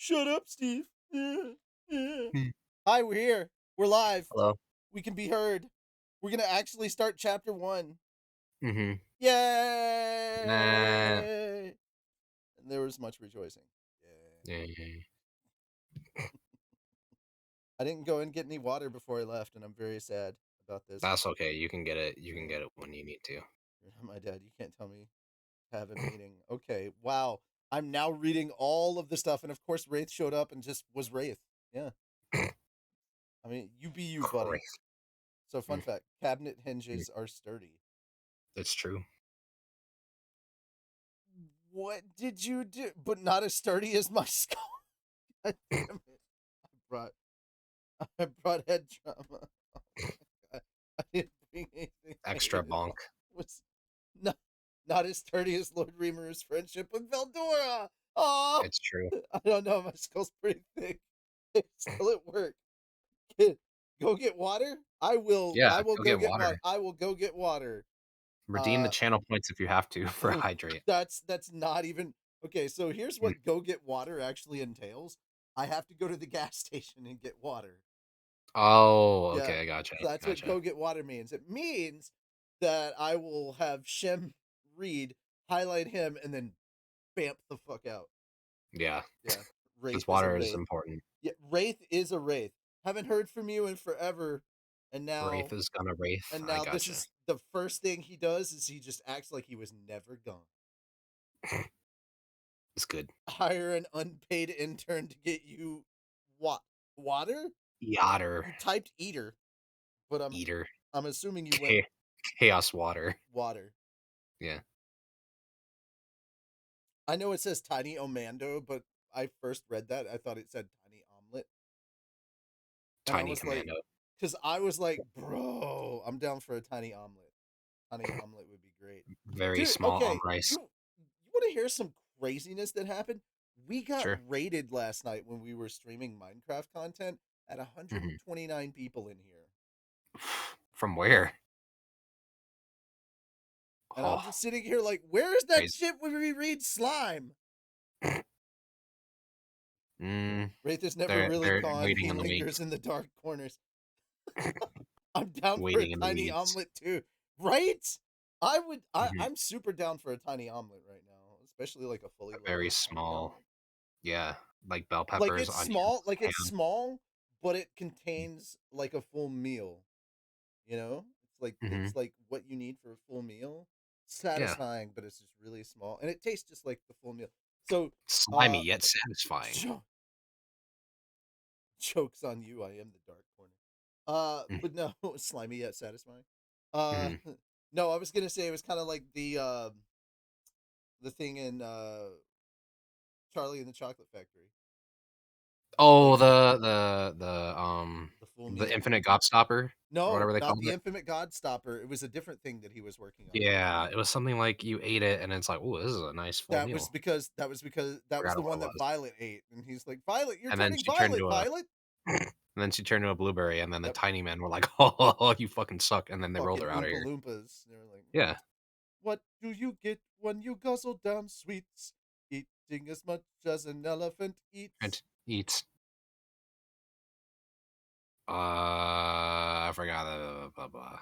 Shut up, Steve. Hmm. Hi, we're here. We're live. Hello. We can be heard. We're gonna actually start chapter 1. Mhm. Nah. Yay! And there was much rejoicing. Yay. Yeah, yeah, yeah. I didn't go and get any water before I left, and I'm very sad about this. That's okay. You can get it. You can Yeah, get it when you need to. you're not my dad. You can't tell me to have a meeting. Okay, wow. I'm now reading all of the stuff, and of course, Wraith showed up and just was Wraith. Yeah. I mean, you be you, buddy. Great. So, fun Mm, fact cabinet mm. hinges are sturdy. It's true. What did you do? But not as sturdy as my skull. God damn it. Brought, I brought head trauma. Oh my God. I didn't bring anything. I Extra hated bonk. life. Was not, not as sturdy as Lord Reamer's friendship with Veldora. Oh, It's true. I don't know. My skull's pretty thick. It's still at work. Kid, go get water. I will. Yeah. I will Go go get get water. water. I will go get water. Redeem the Uh, channel points if you have to for Oh, hydrate. that's not even okay. So here's Mm. what go get water actually entails. I have to go to the gas station and get water. Oh, Yeah, okay. I gotcha. so that's what Gotcha. go get water means. It means that I will have Shem read, highlight him, and then bamf the fuck out. Yeah. Yeah, Because Wraith is a water is Wraith. important. Yeah, Wraith is a Wraith. Haven't heard from you in forever, and Wraith now is gonna wraith. and I now this gotcha. is the first thing he does is he just acts like he was never gone. It's good. Hire an unpaid intern to get you what water? Yatter. You typed eater, but Eater. I'm assuming you went Cha- Chaos water. water. Yeah. I know it says tiny omando, but I first read that I thought it said tiny omelet, and I Tiny was like, commando. because I was like, bro, I'm down for a tiny omelet. Tiny omelet would be great, Very dude. small on Okay, rice. you want to hear some craziness that happened? We got Sure. raided last night when we were streaming Minecraft content at Mhm. 129 people in here. From where? And I'm Oh, just sitting here like, where's that crazy. shit when we read slime? Mm, Wraith is never really they're gone. waiting He in the lingers wings. in the dark corners. I'm down for a Waiting in the tiny weeds. omelet too. Right? I would Mhm. I'm super down for a tiny omelet right now. Especially like a fully A very loaded tiny small, omelet. yeah, like bell Like peppers, it's onions, small, ham. but it contains like a full meal. You know? Mhm. It's like what you need for a full meal. Yeah. Satisfying, but it's just really small. And it tastes just like the full meal. So Slimy yet satisfying. jokes on you. I am the dark corner. Mm, But no, slimy yet satisfying. Uh, mhm. no, I was gonna say it was kind of like the thing in Charlie and the Chocolate Factory, Oh, like the full the meal. infinite gobstopper or No, whatever they not called the it. Infamous God Stopper. It was a different thing that he was working on. Yeah, it was something like you ate it and it's like, "Ooh, this is a nice full meal." That was Forgot the what one it that was. Violet ate, and he's like, "Violet, you're And then turning she turned violet, to a Violet." and then she turned to a blueberry, and then the Yep, tiny men were like, "Oh, you fucking suck," and then they rolled fucking her out of Oompa here. Loompas. They were like, Yeah, what do you get when you guzzle down sweets? Eating as much as an elephant and eats. eats. I forgot. Blah, blah.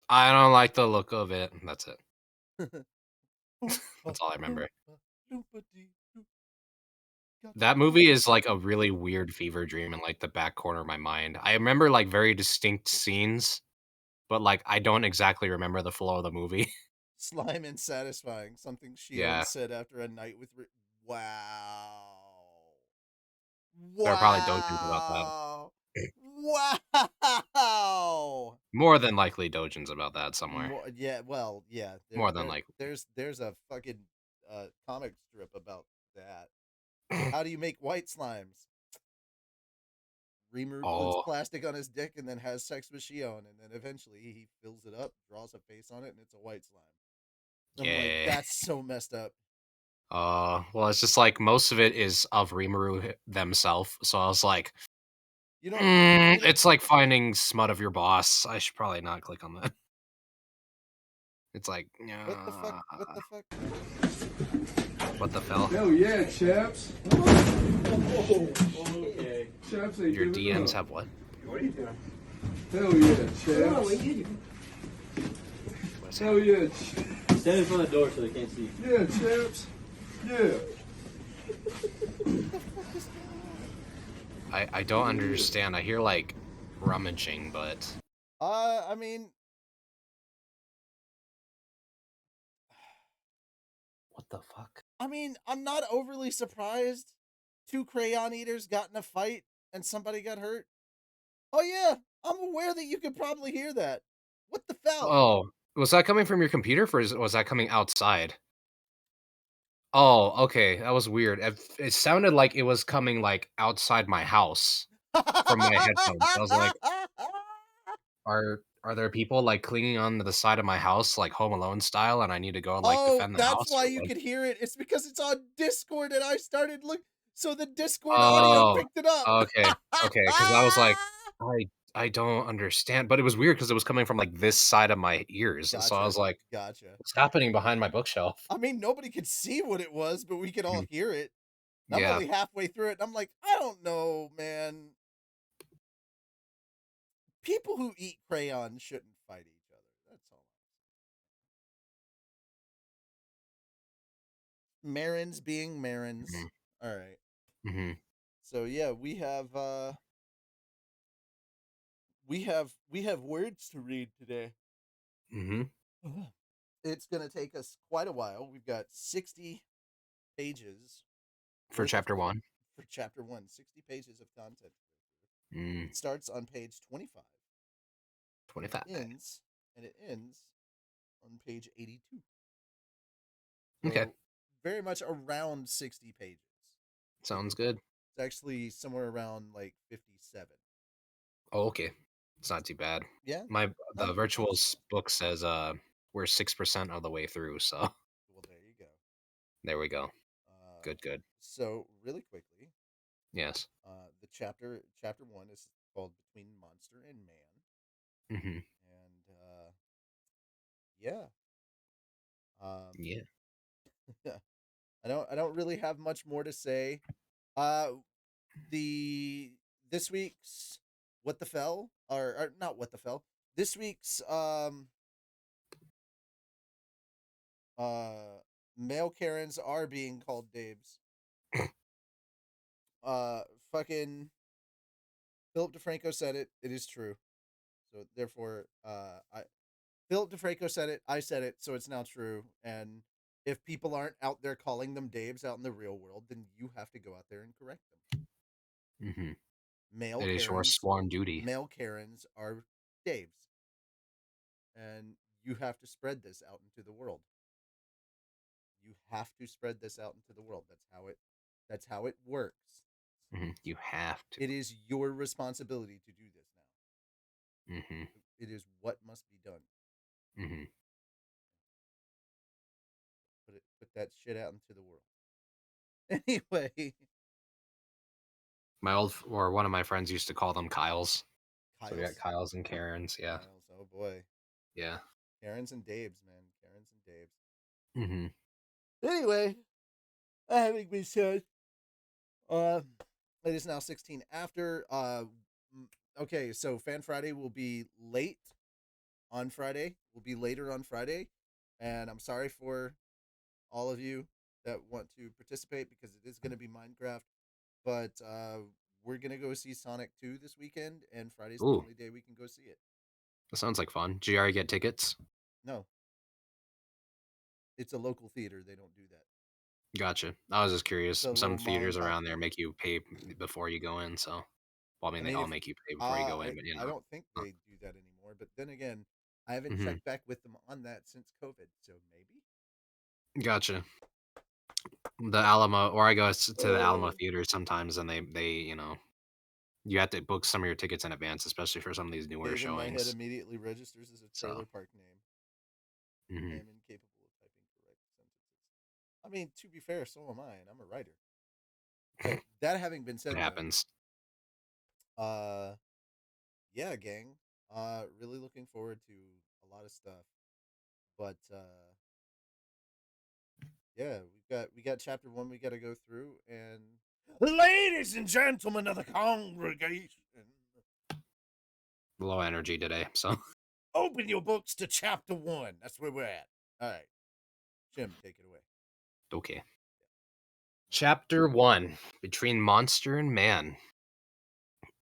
I don't like the look of it. That's it. Oompa, That's all I remember. loompa, loompa dee doo. Got That to movie is get like a really weird fever dream in like the back corner of my mind. I remember like very distinct scenes, but like I don't exactly remember the flow of the movie. slime and satisfying. Something Shion Yeah, said after a night with. Wow. there are probably dojins about that. Wow. Wow. More than likely dojins about that somewhere. Yeah, well, yeah. More than likely. There's a fucking comic strip about that. How do you make white slimes? Reamer puts Oh, plastic on his dick and then has sex with Shion, and then eventually he fills it up, draws a face on it, and it's a white slime. I'm like, yeah. that's so messed up. Well, it's just like most of it is of Rimuru themselves. So I was like, You don't, you know, it's like finding smut of your boss. I should probably not click on that. It's like, what the fuck? yeah. What the fuck? What the fell? Hell yeah, chaps. Oh, Okay. chaps ain't Your giving DMs up. have what? What are you doing? Hell yeah, Oh, chaps. what are you doing? What's Hell yeah, Stand in front of the door so they can't see. yeah, chaps. Yeah. What the fuck is going on? I don't understand. I hear like rummaging, but I mean, what the fuck? I'm not overly surprised. Two crayon eaters got in a fight and somebody got hurt. Oh yeah, I'm aware that you could probably hear that. What the fell? Oh, was that coming from your computer, or was that coming outside? Oh, okay, that was weird. It sounded like it was coming like outside my house from my headphones. I was like, are there people like clinging on to the side of my house like Home Alone style, and I need to go and like Oh, defend the that's house why or you what? could hear it. It's because it's on Discord and I started look so the Discord audio Oh, picked it up. okay, okay, because I was like, I don't understand, but it was weird because it was coming from like this side of my ears, so I Gotcha. was like, Gotcha. what's happening behind my bookshelf? I mean, nobody could see what it was, but we could all Mhm. hear it. And I'm Yeah. only halfway through it, and I'm like, I don't know, man. People who eat crayons shouldn't fight each other. That's all. Marins being Marins. Mhm. All right. Mhm. So yeah, we have words to read today. Mhm. It's gonna take us quite a while. We've got 60 pages For worth of chapter 1. for chapter one. 60 pages of content. Mm, It starts on page 25 and 25. it ends on page 82. Okay, So very much around 60 pages. sounds good. It's actually somewhere around like 57. Oh, okay. It's not too bad. Yeah, The not virtual too bad. book says we're 6% of the way through, so Well, there you go. there we go. Uh, Good, good. so really quickly, Yes. the chapter one is called Between Monster and Man, Mhm. and yeah, um, Yeah. I don't really have much more to say. Uh, the this week's what the fell or not what the fell. This week's uh male Karens are being called Daves. Uh, fucking Philip DeFranco said it. It is true. So therefore, I Philip DeFranco said it. I said it. So it's now true. And if people aren't out there calling them Daves out in the real world, then you have to go out there and correct them. Mhm. Male It is your Karens, sworn duty. male Karens are Daves, and you have to spread this out into the world. You have to spread this out into the world. That's how it works. Mhm. You have to. It is your responsibility to do this now. Mhm. It is what must be done. Mhm. Put that shit out into the world. Anyway, My old or one of my friends used to call them Kyles. So we got Kyle's Kyles and Karens. Yeah. Kyle's. Oh boy, Yeah. Karens and Dabes, man. Karens and Dabes. Mhm. Anyway, that having been said, uh, it is now 16 after. Okay, so Fan Friday will be late on Friday. Will be later on Friday, and I'm sorry for all of you that want to participate because it is going to be Minecraft. But we're gonna go see Sonic 2 this weekend, and Friday's the Ooh, only day we can go see it. that sounds like fun. Did you already get tickets? No, it's a local theater. They don't do that. Gotcha. I was just It's curious. a Some little mom theaters and pop around there theater. make you pay before you go in, so well, I mean, I they mean, all if make you pay before you go in, but I don't think they do that anymore. But then again, I haven't Mhm. checked back with them on that since COVID, so maybe. Gotcha. The Alamo, or I go to the Alamo Oh, Theater sometimes, and you have to book some of your tickets in advance, especially for some of these newer Dave in my head showings. immediately registers as a So, trailer park name. I mhm, am incapable of typing correct sentences. I mean, to be fair, so am I, and I'm a writer. But that having been it said, though, happens. uh, yeah, gang. Really looking forward to a lot of stuff. But yeah, we got chapter 1 we got to go through, and ladies and gentlemen of the congregation, Low energy today, so open your books to chapter 1. That's where we're at. All right, Jim, take it away. okay. Chapter 1: Between Monster and Man.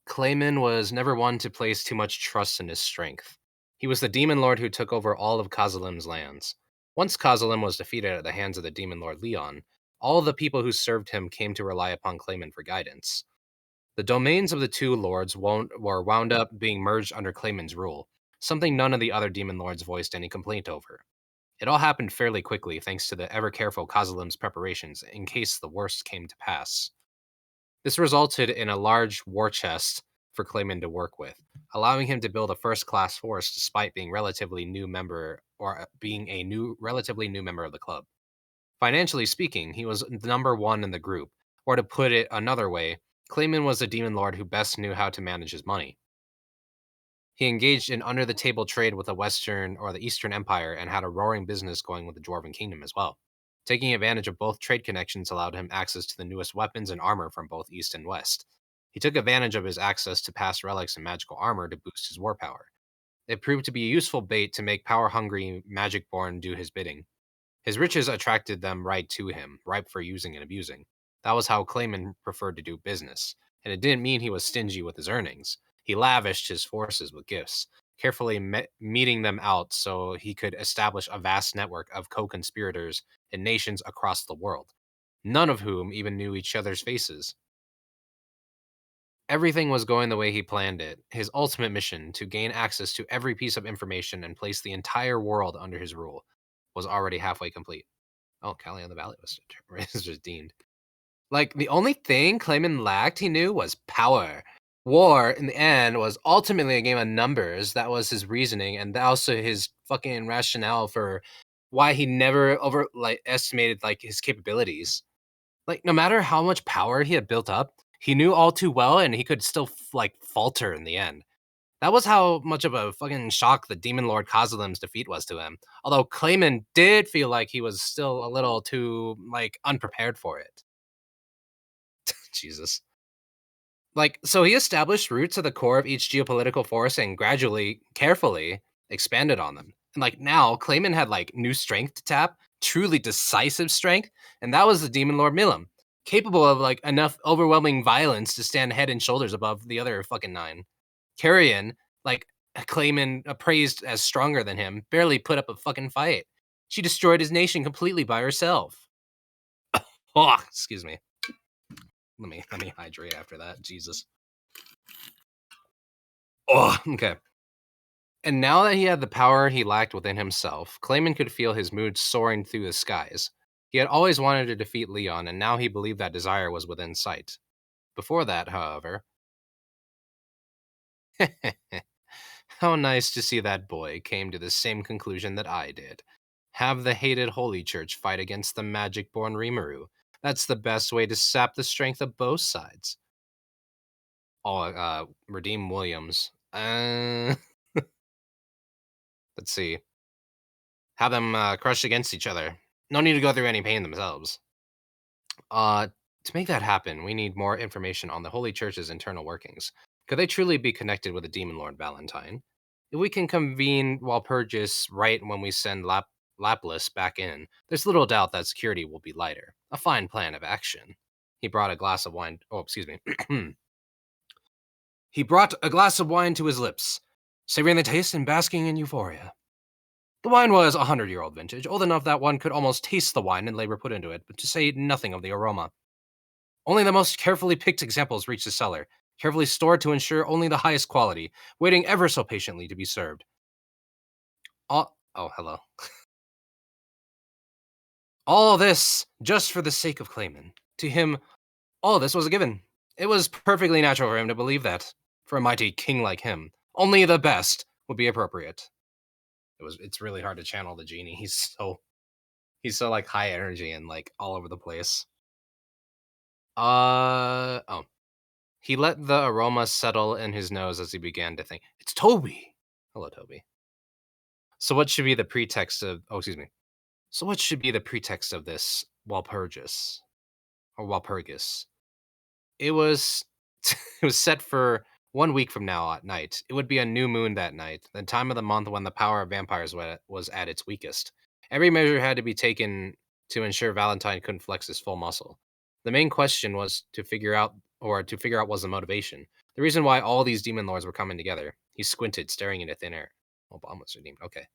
Clayman was never one to place too much trust in his strength. He was the demon lord who took over all of Kazalim's lands. Once Kazalim was defeated at the hands of the demon lord Leon, all the people who served him came to rely upon Clayman for guidance. The domains of the two lords were wound up being merged under Clayman's rule, something none of the other demon lords voiced any complaint over. It all happened fairly quickly thanks to the ever careful Kazalim's preparations in case the worst came to pass. This resulted in a large war chest for Clayman to work with, allowing him to build a first-class force despite being being a relatively new member of the club. Financially speaking, he was number one in the group, or to put it another way, Clayman was the demon lord who best knew how to manage his money. He engaged in under-the-table trade with the Eastern Empire and had a roaring business going with the Dwarven Kingdom as well. Taking advantage of both trade connections allowed him access to the newest weapons and armor from both East and West. He took advantage of his access to past relics and magical armor to boost his war power. It proved to be a useful bait to make power-hungry Magic-born do his bidding. His riches attracted them right to him, ripe for using and abusing. That was how Clayman preferred to do business, and it didn't mean he was stingy with his earnings. He lavished his forces with gifts, carefully meeting them out so he could establish a vast network of co-conspirators in nations across the world, none of whom even knew each other's faces. Everything was going the way he planned it. His ultimate mission, to gain access to every piece of information and place the entire world under his rule, was already halfway complete. Oh, Callie on the Valley was redeemed. Like, the only thing Clayman lacked, he knew, was power. War, in the end, was ultimately a game of numbers. That was his reasoning, and also his fucking rationale for why he never estimated his capabilities. Like, no matter how much power he had built up, he knew all too well, and he could still falter in the end. That was how much of a fucking shock the Demon Lord Kazalim's defeat was to him. Although Clayman did feel like he was still a little too unprepared for it. Jesus. So he established roots at the core of each geopolitical force and gradually, carefully expanded on them. And now, Clayman had new strength to tap, truly decisive strength, and that was the Demon Lord Milim, capable of enough overwhelming violence to stand head and shoulders above the other fucking 9. Carrion, Clayman appraised as stronger than him, barely put up a fucking fight. She destroyed his nation completely by herself. Oh, excuse me. Let me hydrate after that. Jesus. Oh, okay. And now that he had the power he lacked within himself, Clayman could feel his mood soaring through the skies. He had always wanted to defeat Leon, and now he believed that desire was within sight. Before that, however... How nice to see that boy came to the same conclusion that I did. Have the hated Holy Church fight against the magic-born Rimuru. That's the best way to sap the strength of both sides. Oh, Redeem Williams. Let's see. Have them crush against each other. No need to go through any pain themselves. To make that happen, we need more information on the Holy Church's internal workings. Could they truly be connected with the Demon Lord Valentine? If we can convene Walpurgis right when we send Laplace back in, there's little doubt that security will be lighter. A fine plan of action. He brought a glass of wine. Oh, excuse me. He brought a glass of wine to his lips, savoring the taste and basking in euphoria. The wine was 100-year-old vintage, old enough that one could almost taste the wine and labor put into it, but to say nothing of the aroma. Only the most carefully picked examples reached the cellar, carefully stored to ensure only the highest quality, waiting ever so patiently to be served. Oh, hello. All this just for the sake of Clayman. To him, all this was a given. It was perfectly natural for him to believe that, for a mighty king like him, only the best would be appropriate. It's really hard to channel the genie. He's so high energy and all over the place. He let the aroma settle in his nose as he began to think. It's Toby. Hello, Toby. So what should be the pretext of... Oh, excuse me. So what should be the pretext of this Walpurgis? It was it was set for 1 week from now at night. It would be a new moon that night, the time of the month when the power of vampires was at its weakest. Every measure had to be taken to ensure Valentine couldn't flex his full muscle. The main question was to figure out was the motivation. The reason why all these demon lords were coming together. He squinted, staring into thin air. Oh, bomb was redeemed. Okay.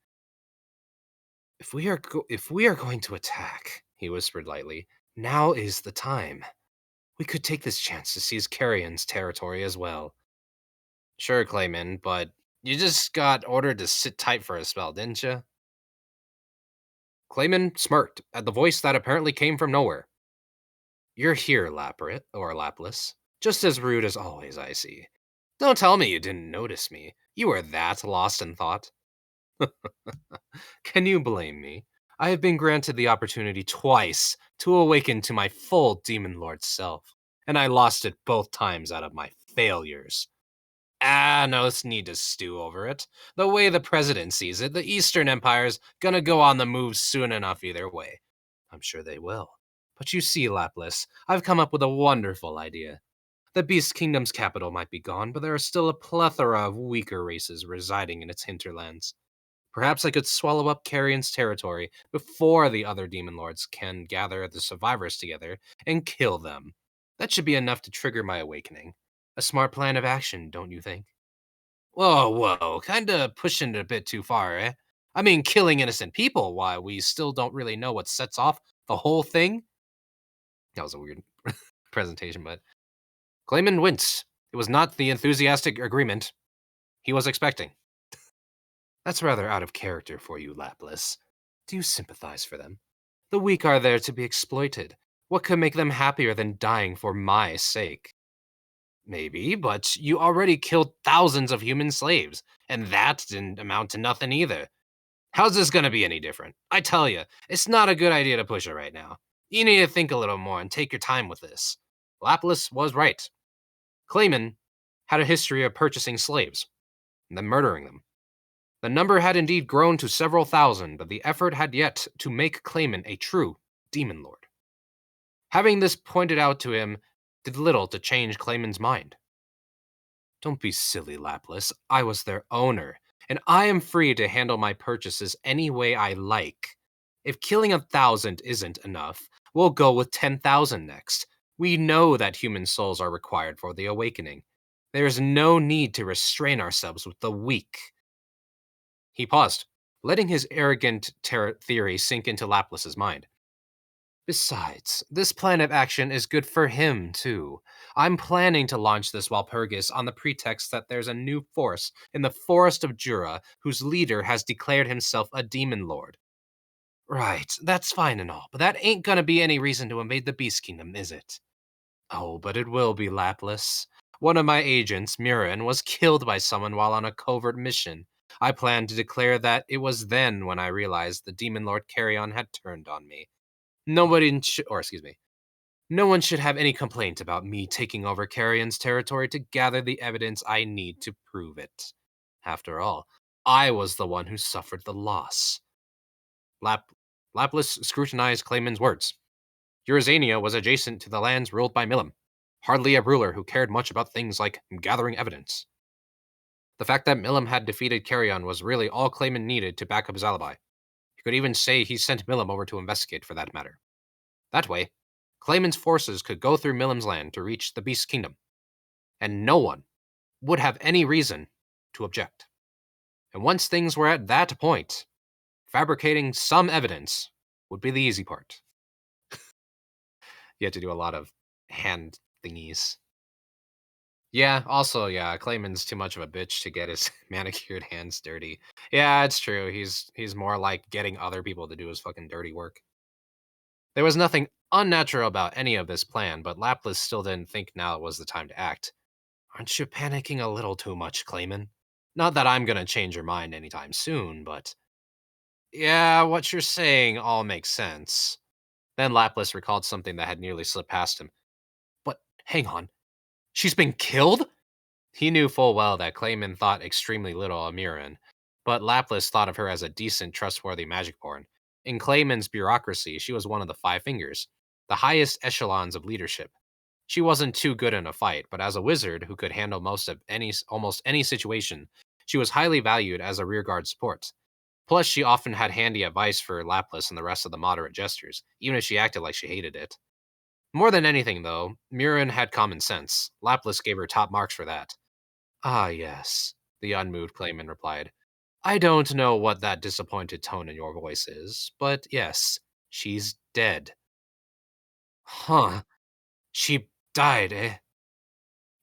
If we are going to attack, he whispered lightly, now is the time. We could take this chance to seize Carrion's territory as well. Sure, Clayman, but you just got ordered to sit tight for a spell, didn't you? Clayman smirked at the voice that apparently came from nowhere. You're here, Lapras. Just as rude as always, I see. Don't tell me you didn't notice me. You were that lost in thought. Can you blame me? I have been granted the opportunity twice to awaken to my full Demon Lord self, and I lost it both times out of my failures. No need to stew over it. The way the president sees it, the Eastern Empire's gonna go on the move soon enough either way. I'm sure they will. But you see, Laplas, I've come up with a wonderful idea. The Beast Kingdom's capital might be gone, but there are still a plethora of weaker races residing in its hinterlands. Perhaps I could swallow up Carrion's territory before the other demon lords can gather the survivors together and kill them. That should be enough to trigger my awakening. A smart plan of action, don't you think? Whoa, kinda pushing it a bit too far, eh? I mean, killing innocent people, why, we still don't really know what sets off the whole thing? That was a weird presentation, but Clayman winced. It was not the enthusiastic agreement he was expecting. That's rather out of character for you, Laplas. Do you sympathize for them? The weak are there to be exploited. What could make them happier than dying for my sake? Maybe, but you already killed thousands of human slaves, and that didn't amount to nothing either. How's this gonna be any different? I tell you, it's not a good idea to push it right now. You need to think a little more and take your time with this. Laplas was right. Clayman had a history of purchasing slaves and then murdering them. The number had indeed grown to several thousand, but the effort had yet to make Clayman a true demon lord. Having this pointed out to him did little to change Clayman's mind. Don't be silly, Laplas. I was their owner, and I am free to handle my purchases any way I like. If killing 1,000 isn't enough, we'll go with 10,000 next. We know that human souls are required for the awakening. There is no need to restrain ourselves with the weak. He paused, letting his arrogant theory sink into Laplas's mind. Besides, this plan of action is good for him, too. I'm planning to launch this Walpurgis on the pretext that there's a new force in the Forest of Jura whose leader has declared himself a demon lord. Right, that's fine and all, but that ain't gonna be any reason to invade the Beast Kingdom, is it? Oh, but it will be, Laplas. One of my agents, Murin, was killed by someone while on a covert mission. I plan to declare that it was then when I realized the Demon Lord Carrion had turned on me. No one should have any complaint about me taking over Carrion's territory to gather the evidence I need to prove it. After all, I was the one who suffered the loss. Laplas scrutinized Clayman's words. Eurazania was adjacent to the lands ruled by Milim, hardly a ruler who cared much about things like gathering evidence. The fact that Milim had defeated Carrion was really all Clayman needed to back up his alibi. You could even say he sent Milim over to investigate for that matter. That way, Clayman's forces could go through Milim's land to reach the Beast Kingdom, and no one would have any reason to object. And once things were at that point, fabricating some evidence would be the easy part. You had to do a lot of hand thingies. Yeah, also, Clayman's too much of a bitch to get his manicured hands dirty. Yeah, it's true. He's more like getting other people to do his fucking dirty work. There was nothing unnatural about any of this plan, but Laplas still didn't think now was the time to act. Aren't you panicking a little too much, Clayman? Not that I'm gonna change your mind anytime soon, but... Yeah, what you're saying all makes sense. Then Laplas recalled something that had nearly slipped past him. But, hang on. She's been killed? He knew full well that Clayman thought extremely little of Mirren, but Laplas thought of her as a decent, trustworthy magic-born. In Clayman's bureaucracy, she was one of the Five Fingers, the highest echelons of leadership. She wasn't too good in a fight, but as a wizard who could handle almost any situation, she was highly valued as a rearguard support. Plus, she often had handy advice for Laplace and the rest of the moderate jesters, even if she acted like she hated it. More than anything, though, Murin had common sense. Laplace gave her top marks for that. Ah, yes, the unmoved Clayman replied. I don't know what that disappointed tone in your voice is, but yes, she's dead. Huh, she died, eh?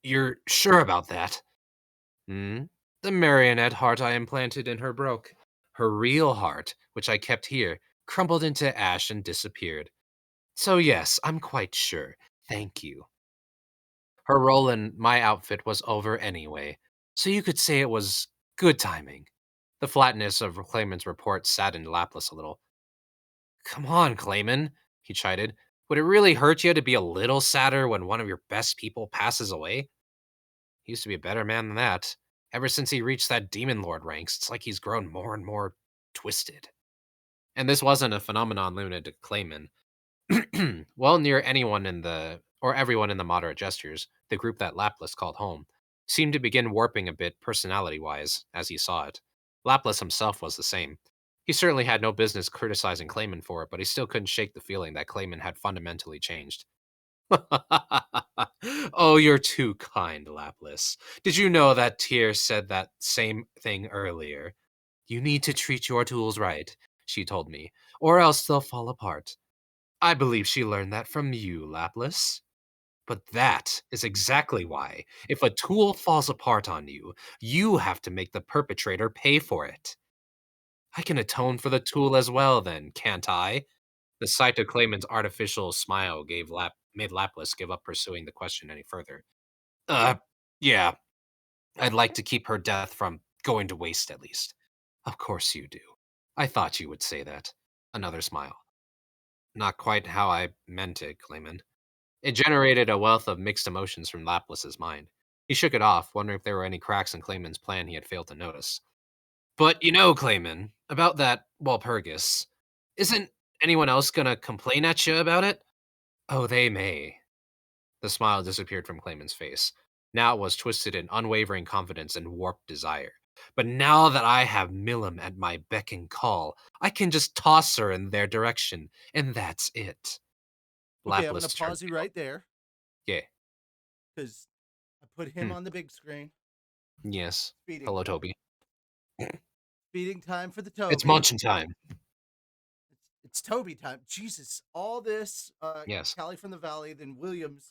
You're sure about that? Hmm? The marionette heart I implanted in her broke. Her real heart, which I kept here, crumbled into ash and disappeared. So yes, I'm quite sure. Thank you. Her role in my outfit was over anyway, so you could say it was good timing. The flatness of Clayman's report saddened Laplace a little. Come on, Clayman, he chided. Would it really hurt you to be a little sadder when one of your best people passes away? He used to be a better man than that. Ever since he reached that demon lord ranks, it's like he's grown more and more twisted. And this wasn't a phenomenon limited to Clayman. Well, near anyone in the or everyone in the moderate gestures, the group that Laplace called home, seemed to begin warping a bit personality-wise as he saw it. Laplace himself was the same. He certainly had no business criticizing Clayman for it, but he still couldn't shake the feeling that Clayman had fundamentally changed. Oh, you're too kind, Laplace. Did you know that Tyr said that same thing earlier? You need to treat your tools right, she told me, or else they'll fall apart. I believe she learned that from you, Laplace. But that is exactly why, if a tool falls apart on you, you have to make the perpetrator pay for it. I can atone for the tool as well, then, can't I? The sight of Clayman's artificial smile made Laplace give up pursuing the question any further. Uh, yeah, I'd like to keep her death from going to waste at least. Of course you do. I thought you would say that. Another smile. Not quite how I meant it, Clayman. It generated a wealth of mixed emotions from Laplace's mind. He shook it off, wondering if there were any cracks in Clayman's plan he had failed to notice. But you know, Clayman, about that Walpurgis, isn't anyone else gonna complain at you about it? Oh, they may. The smile disappeared from Clayman's face. Now it was twisted in unwavering confidence and warped desire. But now that I have Milam at my beck and call, I can just toss her in their direction, and that's it. Okay, I'm gonna Laplace turned pause you pale. right there Yeah. because I put him Hmm. on the big screen. Yes. Speeding Hello, time. Toby. Speeding time for the It's Toby. munchin' time. It's Toby time. Jesus, all this Yes. Callie from the Valley, then Williams,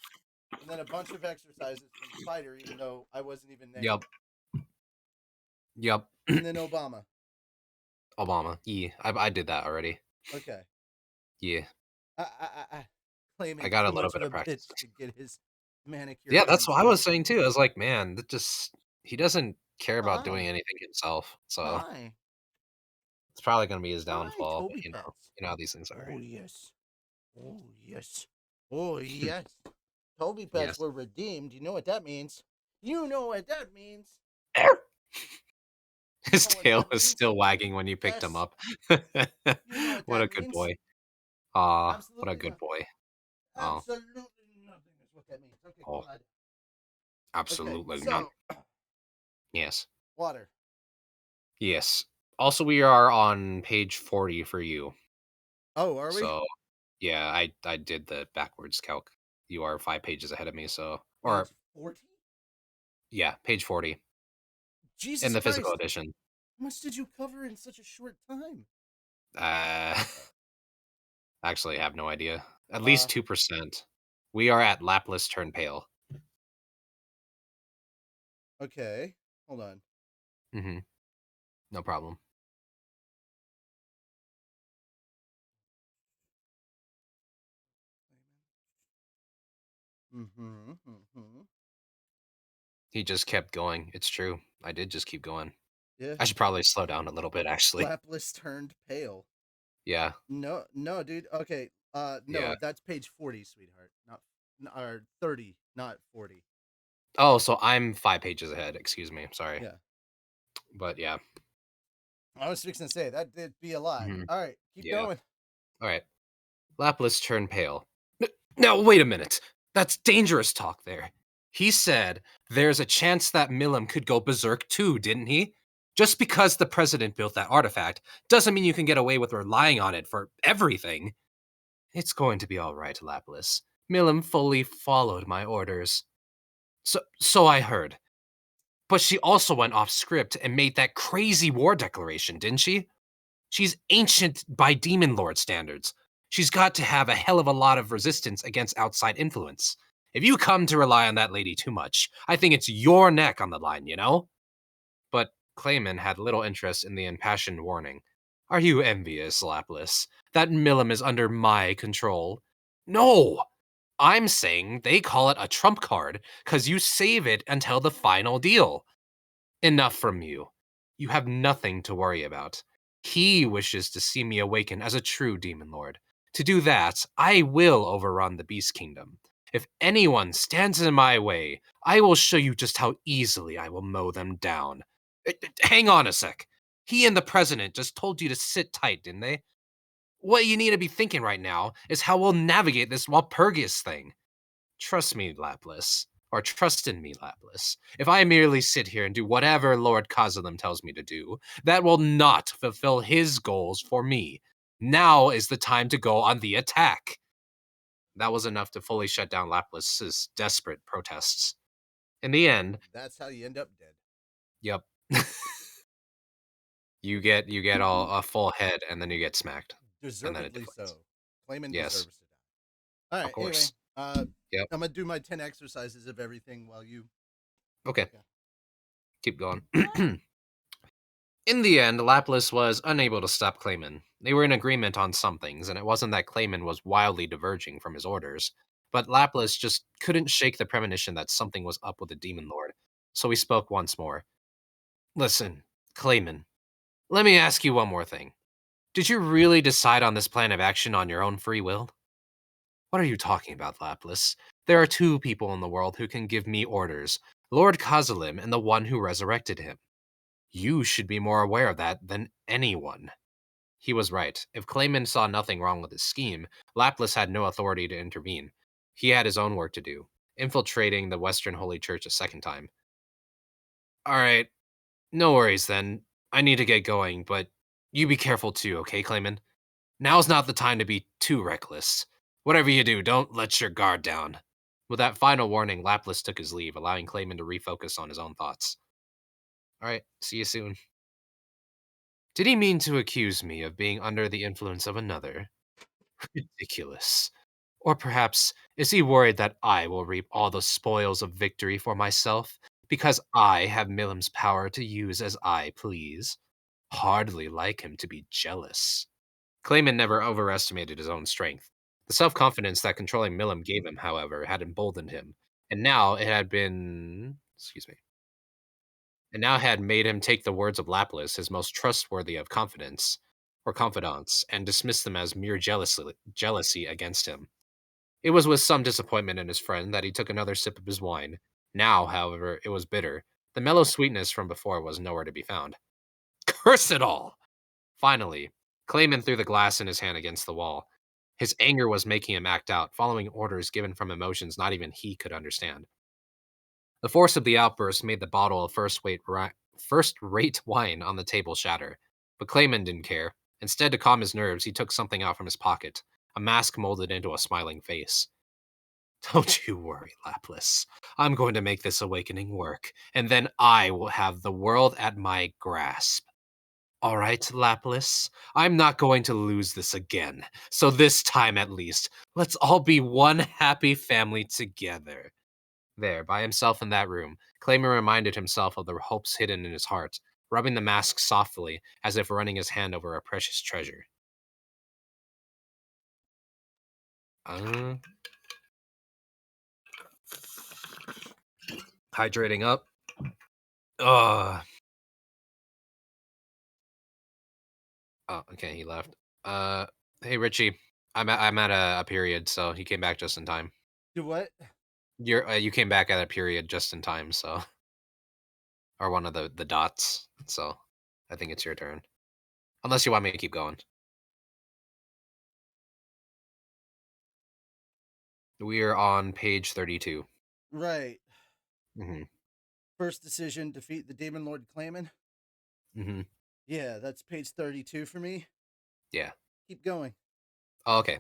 and then a bunch of exercises from Spider, even though I wasn't even there. Yep. Yep. And then Obama. Obama. Yeah. I did that already. Okay. Yeah. I claiming I got a too little much bit of of a practice. bitch to get his manicure Yeah, done that's what I so he was can saying too. I was like, man, that just he doesn't care about doing Hi. anything himself. So Hi. it's probably gonna be his Hi, downfall. But Toby Pets. you know how these things are. Oh yes. Oh yes. Oh yes. Toby Pets Yes. were redeemed. You know what that means? You know what that means. His You know what tail that was means? still wagging when you picked him Yes. up. You know what What a that good means? boy. Aw, what a Absolutely good nothing. boy. Oh, Absolutely nothing is what that means. Okay, oh, cool. Okay, absolutely none. so Yes. water. Yes. Also, we are on page 40 for you. Oh, are we? So, yeah, I did the backwards calc. You are 5 pages ahead of me, so Page or 40? yeah, page 40 in Jesus the physical Christ. edition. How much did you cover in such a short time? Uh, actually, I have no idea. At Uh, least 2%. We are at Laplace Turn Pale. okay. Hold on. Mm-hmm. No problem. Mm-hmm. Mm-hmm. He just kept going. It's true. I did just keep going. Yeah. I should probably slow down a little bit, actually. Laplace turned pale. Yeah, No, no, dude. Okay. No, yeah. that's page 40, sweetheart. Not, or 30, not 40. Oh, so I'm 5 pages ahead. Excuse me. Sorry. Yeah. But yeah. I was fixing to say that did be a lot. Mhm. All right, keep Yeah. going. All right. Lapis turned pale. Now, wait a minute. That's dangerous talk there. He said there's a chance that Milam could go berserk too, didn't he? Just because the president built that artifact doesn't mean you can get away with relying on it for everything. It's going to be all right, Lapis. Milam fully followed my orders. So I heard. But she also went off script and made that crazy war declaration, didn't she? She's ancient by Demon Lord standards. She's got to have a hell of a lot of resistance against outside influence. If you come to rely on that lady too much, I think it's your neck on the line, you know? But Clayman had little interest in the impassioned warning. Are you envious, Lapis, that Milam is under my control? No! I'm saying they call it a trump card because you save it until the final deal. Enough from you. You have nothing to worry about. He wishes to see me awaken as a true demon lord. To do that, I will overrun the Beast Kingdom. If anyone stands in my way, I will show you just how easily I will mow them down. Hang on a sec. He and the president just told you to sit tight, didn't they? What you need to be thinking right now is how we'll navigate this Walpurgis thing. Trust me, Lapis. Or trust in me, Lapis. If I merely sit here and do whatever Lord Kazalim tells me to do, that will not fulfill his goals for me. Now is the time to go on the attack. That was enough to fully shut down Lapis's desperate protests. In the end, That's how you end up dead. yep. you get a full head and then you get smacked. And then it Deservedly deflates. so. Clayman Yes, deserves to die. All of right. Anyway, course. Yep. I'm gonna do my 10 exercises of everything while you. Okay. Yeah. Keep going. In the end, Lapis was unable to stop Clayman. They were in agreement on some things, and it wasn't that Clayman was wildly diverging from his orders, but Lapis just couldn't shake the premonition that something was up with the Demon Lord. So he spoke once more. Listen, Clayman, let me ask you one more thing. Did you really decide on this plan of action on your own free will? What are you talking about, Lapis? There are two people in the world who can give me orders, Lord Kazalim and the one who resurrected him. You should be more aware of that than anyone. He was right. If Clayman saw nothing wrong with his scheme, Lapis had no authority to intervene. He had his own work to do, infiltrating the Western Holy Church a second time. All right, no worries then. I need to get going, but you be careful too, okay, Clayman? Now's not the time to be too reckless. Whatever you do, don't let your guard down. With that final warning, Lapis took his leave, allowing Clayman to refocus on his own thoughts. All right, see you soon. Did he mean to accuse me of being under the influence of another? Ridiculous. Or perhaps is he worried that I will reap all the spoils of victory for myself because I have Milam's power to use as I please? Hardly like him to be jealous. Clayman never overestimated his own strength. The self confidence that controlling Milam gave him, however, had emboldened him, and now it had been. Excuse me. And now had made him take the words of Lapis, his most trustworthy of confidence or confidants, and dismiss them as mere jealousy against him. It was with some disappointment in his friend that he took another sip of his wine. Now, however, it was bitter. The mellow sweetness from before was nowhere to be found. Curse it all! Finally, Clayman threw the glass in his hand against the wall. His anger was making him act out, following orders given from emotions not even he could understand. The force of the outburst made the bottle of first-rate wine on the table shatter. But Clayman didn't care. Instead, to calm his nerves, he took something out from his pocket, a mask molded into a smiling face. Don't you worry, Lapis. I'm going to make this awakening work, and then I will have the world at my grasp. All right, Lapis, I'm not going to lose this again. So this time at least, let's all be one happy family together. There, by himself in that room, Clayman reminded himself of the hopes hidden in his heart, rubbing the mask softly as if running his hand over a precious treasure. Uh, hydrating up. Ugh. Oh, okay, he left. Uh, hey Richie, I'm at a period, so he came back just in time. Do what? You came back at a period just in time, so or one of the dots. So I think it's your turn. Unless you want me to keep going. We are on page 32. Right. Mm-hmm. First decision, defeat the Demon Lord Clayman. Mm-hmm. Yeah, that's page 32 for me. Yeah. Keep going. Oh, okay.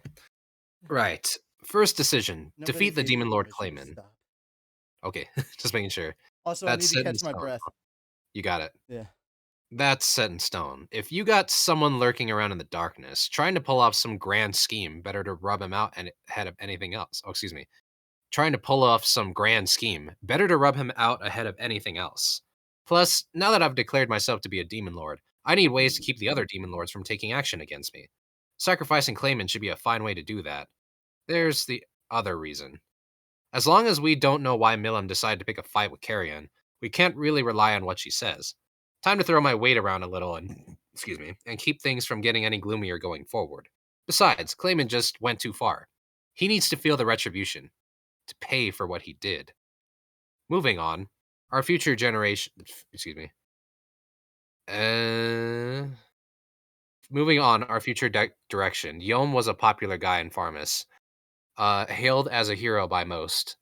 Right. First decision, Nobody defeat the gave you Demon Lord permission to Clayman. stop. Okay, just making sure. Also, I That's need to set in catch my stone. breath. You got it. Yeah. That's set in stone. If you got someone lurking around in the darkness, trying to pull off some grand scheme, better to rub him out and ahead of anything else. Oh, excuse me. Trying to pull off some grand scheme, better to rub him out ahead of anything else. Plus, now that I've declared myself to be a demon lord, I need ways to keep the other demon lords from taking action against me. Sacrificing Clayman should be a fine way to do that. There's the other reason. As long as we don't know why Milam decided to pick a fight with Carrion, we can't really rely on what she says. Time to throw my weight around a little and, excuse me, and keep things from getting any gloomier going forward. Besides, Clayman just went too far. He needs to feel the retribution, to pay for what he did. Moving on, our future generation, excuse me. Moving on, our future direction. Yom was a popular guy in Farmus, hailed as a hero by most.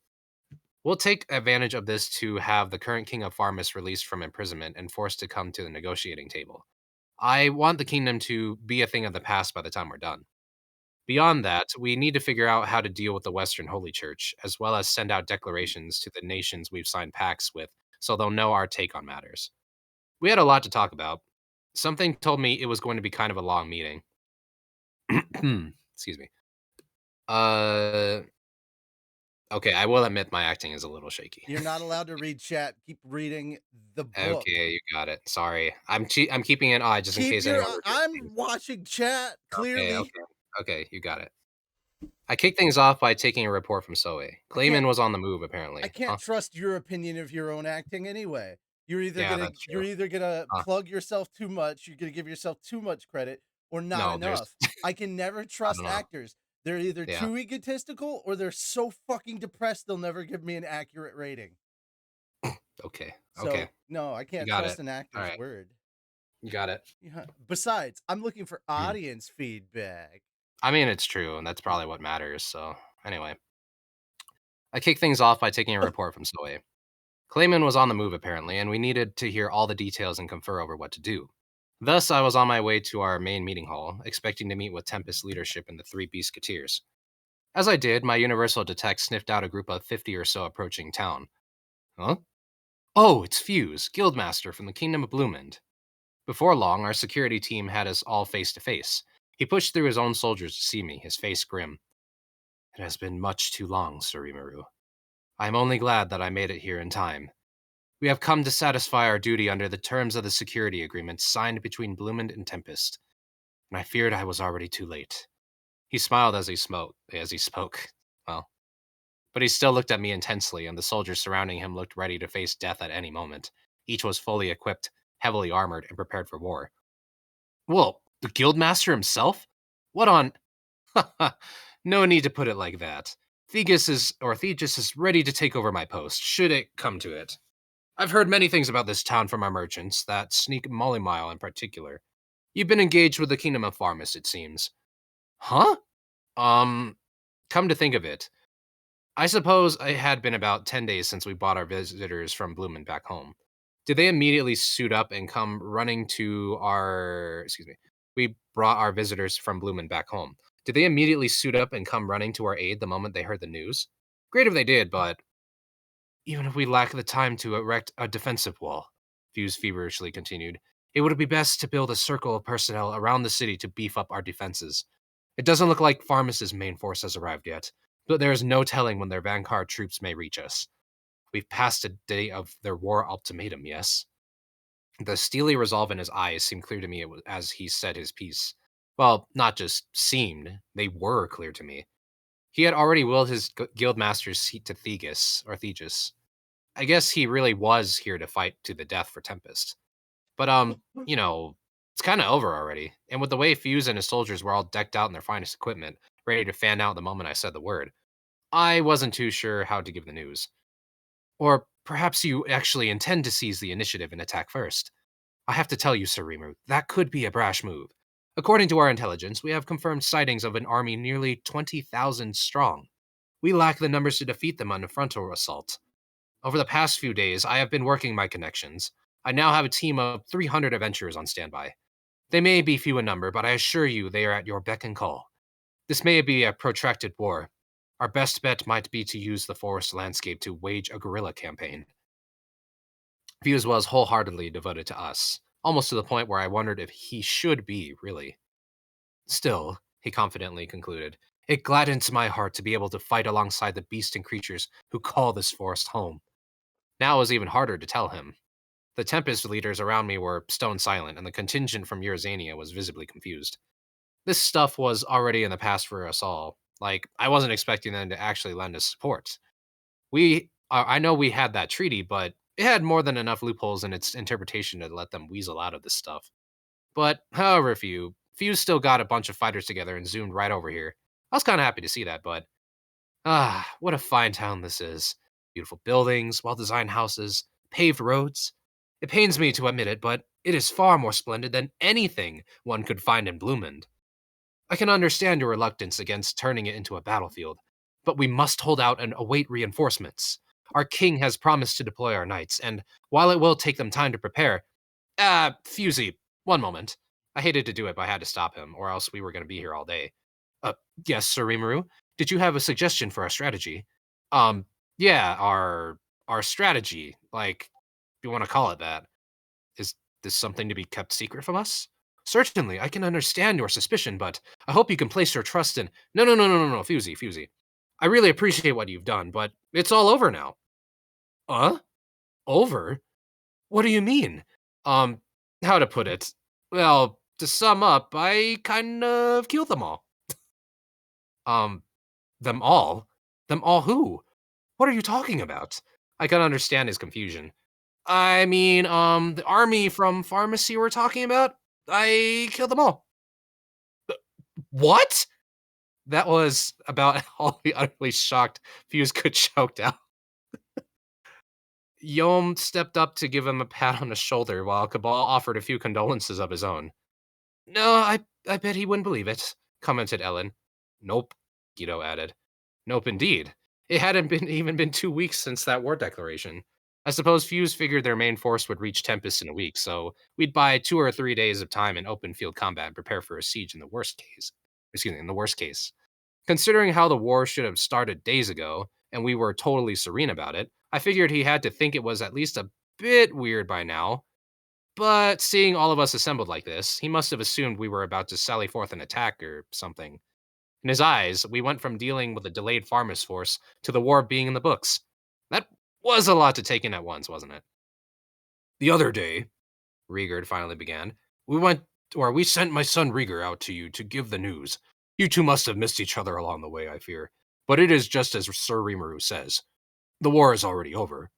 We'll take advantage of this to have the current king of Farmus released from imprisonment and forced to come to the negotiating table. I want the kingdom to be a thing of the past by the time we're done. Beyond that, we need to figure out how to deal with the Western Holy Church, as well as send out declarations to the nations we've signed pacts with so they'll know our take on matters. We had a lot to talk about. Something told me it was going to be kind of a long meeting. Excuse me. Uh, okay, I will admit my acting is a little shaky. You're not allowed to read chat. Keep reading the book. Okay, you got it. Sorry. I'm keeping an eye just in Keep case your. anyone repeats things. I'm watching chat Okay, clearly. okay, you got it. I kicked things off by taking a report from Soe. can't- Clayman was on the move I apparently. can't Huh? trust your opinion of your own acting anyway. Yeah, that's You're true. either gonna Huh. plug yourself too much, you're gonna give yourself too much credit, or not No, there's enough. I can never I trust don't know. actors. They're either Yeah. too egotistical or they're so fucking depressed they'll never give me an accurate rating. Okay. Okay. So no, I You can't got trust it. an All actor's right. word. You got it. Yeah. Besides, I'm looking for Mhm. audience feedback. I mean, it's true, and that's probably what matters. So, anyway, I kicked things off by taking a report from Soe. Clayman was on the move apparently, and we needed to hear all the details and confer over what to do. Thus, I was on my way to our main meeting hall, expecting to meet with Tempest leadership and the three Beastketeers. As I did, my universal detect sniffed out a group of 50 or so approaching town. Huh? Oh, it's Fuse, Guildmaster from the Kingdom of Bloomend. Before long, our security team had us all face to face. He pushed through his own soldiers to see me, his face grim. It has been much too long, Sir Rimuru. I am only glad that I made it here in time. We have come to satisfy our duty under the terms of the security agreement signed between Bloomend and Tempest, and I feared I was already too late. He smiled as he spoke. Well, but he still looked at me intensely, and the soldiers surrounding him looked ready to face death at any moment. Each was fully equipped, heavily armored, and prepared for war. Whoa, the guildmaster himself? What on? No need to put it like that. Thegus is ready to take over my post, should it come to it. I've heard many things about this town from our merchants, that sneak Mollymile in particular. You've been engaged with the Kingdom of Farmus, it seems. Huh? Um, come to think of it, I suppose it had been about 10 days since we brought our visitors from Bloomin' back home. Did they immediately suit up and come running to our. Excuse me. We brought our visitors from Bloomin' back home. Did they immediately suit up and come running to our aid the moment they heard the news? Great if they did, but even if we lack the time to erect a defensive wall, Fuse feverishly continued, it would be best to build a circle of personnel around the city to beef up our defenses. It doesn't look like Farmus's main force has arrived yet, but there is no telling when their vanguard troops may reach us. We've passed a day of their war ultimatum, yes? The steely resolve in his eyes seemed clear to me as he said his piece. Well, not just seemed, they were clear to me. He had already willed his guildmaster's seat to Thegus. I guess he really was here to fight to the death for Tempest. But, it's kind of over already. And with the way Fuse and his soldiers were all decked out in their finest equipment, ready to fan out the moment I said the word, I wasn't too sure how to give the news. Or perhaps you actually intend to seize the initiative and attack first. I have to tell you, Sir Rimuru, that could be a brash move. According to our intelligence, we have confirmed sightings of an army nearly 20,000 strong. We lack the numbers to defeat them on a frontal assault. Over the past few days, I have been working my connections. I now have a team of 300 adventurers on standby. They may be few in number, but I assure you they are at your beck and call. This may be a protracted war. Our best bet might be to use the forest landscape to wage a guerrilla campaign. Fuse was wholeheartedly devoted to us, almost to the point where I wondered if he should be, really. Still, he confidently concluded, it gladdens my heart to be able to fight alongside the beasts and creatures who call this forest home. Now it was even harder to tell him. The Tempest leaders around me were stone silent, and the contingent from Eurzania was visibly confused. This stuff was already in the past for us all. Like, I wasn't expecting them to actually lend us support. I know we had that treaty, but it had more than enough loopholes in its interpretation to let them weasel out of this stuff. But however Fuse still got a bunch of fighters together and zoomed right over here. I was kind of happy to see that, but what a fine town this is. Beautiful buildings, well-designed houses, paved roads. It pains me to admit it, but it is far more splendid than anything one could find in Bloomend. I can understand your reluctance against turning it into a battlefield, but we must hold out and await reinforcements. Our king has promised to deploy our knights, and while it will take them time to prepare, Fusey, one moment. I hated to do it, but I had to stop him, or else we were going to be here all day. Yes, Sir Rimuru? Did you have a suggestion for our strategy? Yeah, our strategy, like, if you want to call it that. Is this something to be kept secret from us? Certainly, I can understand your suspicion, but I hope you can place your trust in. No, Fusey. I really appreciate what you've done, but it's all over now. Over? What do you mean? Um, how to put it? Well, to sum up, I kind of killed them all. Um, them all? Them all who? What are you talking about? I can understand his confusion. I mean, the army from pharmacy we're talking about, I killed them all. What? That was about all the utterly shocked Fuse could choked out. Yom stepped up to give him a pat on the shoulder while Cabal offered a few condolences of his own. No, I bet he wouldn't believe it, commented Ellen. Nope, Guido added. Nope, indeed. It hadn't even been 2 weeks since that war declaration. I suppose Fuse figured their main force would reach Tempest in a week, so we'd buy 2 or 3 days of time in open field combat and prepare for a siege in the worst case. In the worst case. Considering how the war should have started days ago, and we were totally serene about it, I figured he had to think it was at least a bit weird by now. But seeing all of us assembled like this, he must have assumed we were about to sally forth an attack or something. In his eyes, we went from dealing with a delayed farmers force to the war being in the books. That was a lot to take in at once, wasn't it? The other day, Rigard finally began, we sent my son Rieger out to you to give the news. You two must have missed each other along the way, I fear. But it is just as Sir Rimuru says. The war is already over.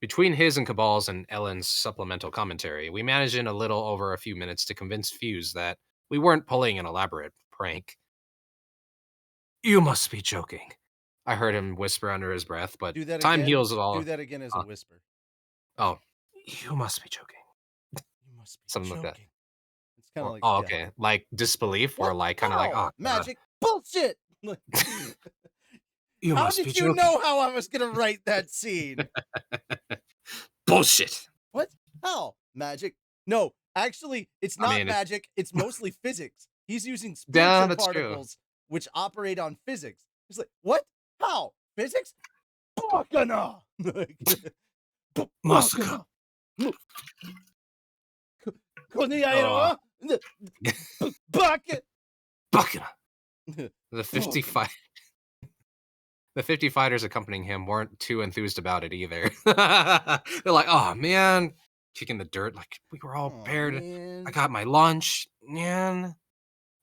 Between his and Cabal's and Ellen's supplemental commentary, we managed in a little over a few minutes to convince Fuse that we weren't pulling an elaborate prank. You must be joking, I heard him whisper under his breath, but Do that time again. heals it all. Do that again as a whisper. Oh, you must be joking. You must be Something joking. like that. It's kind of like okay. Like disbelief or What like the kind of like, hell? oh, God. Magic bullshit. You How must be did you joking. know how I was gonna write that scene? Bullshit. What? How? Magic? No, actually, it's not magic. It's mostly physics. He's using spiritual particles which operate on physics. It's like, what? How? Physics? Bakana! Masaka. Bakana! Bucket! Bakana. The 55. The 50 fighters accompanying him weren't too enthused about it either. They're like, oh man, kicking the dirt like we were all prepared. Man. I got my lunch, man.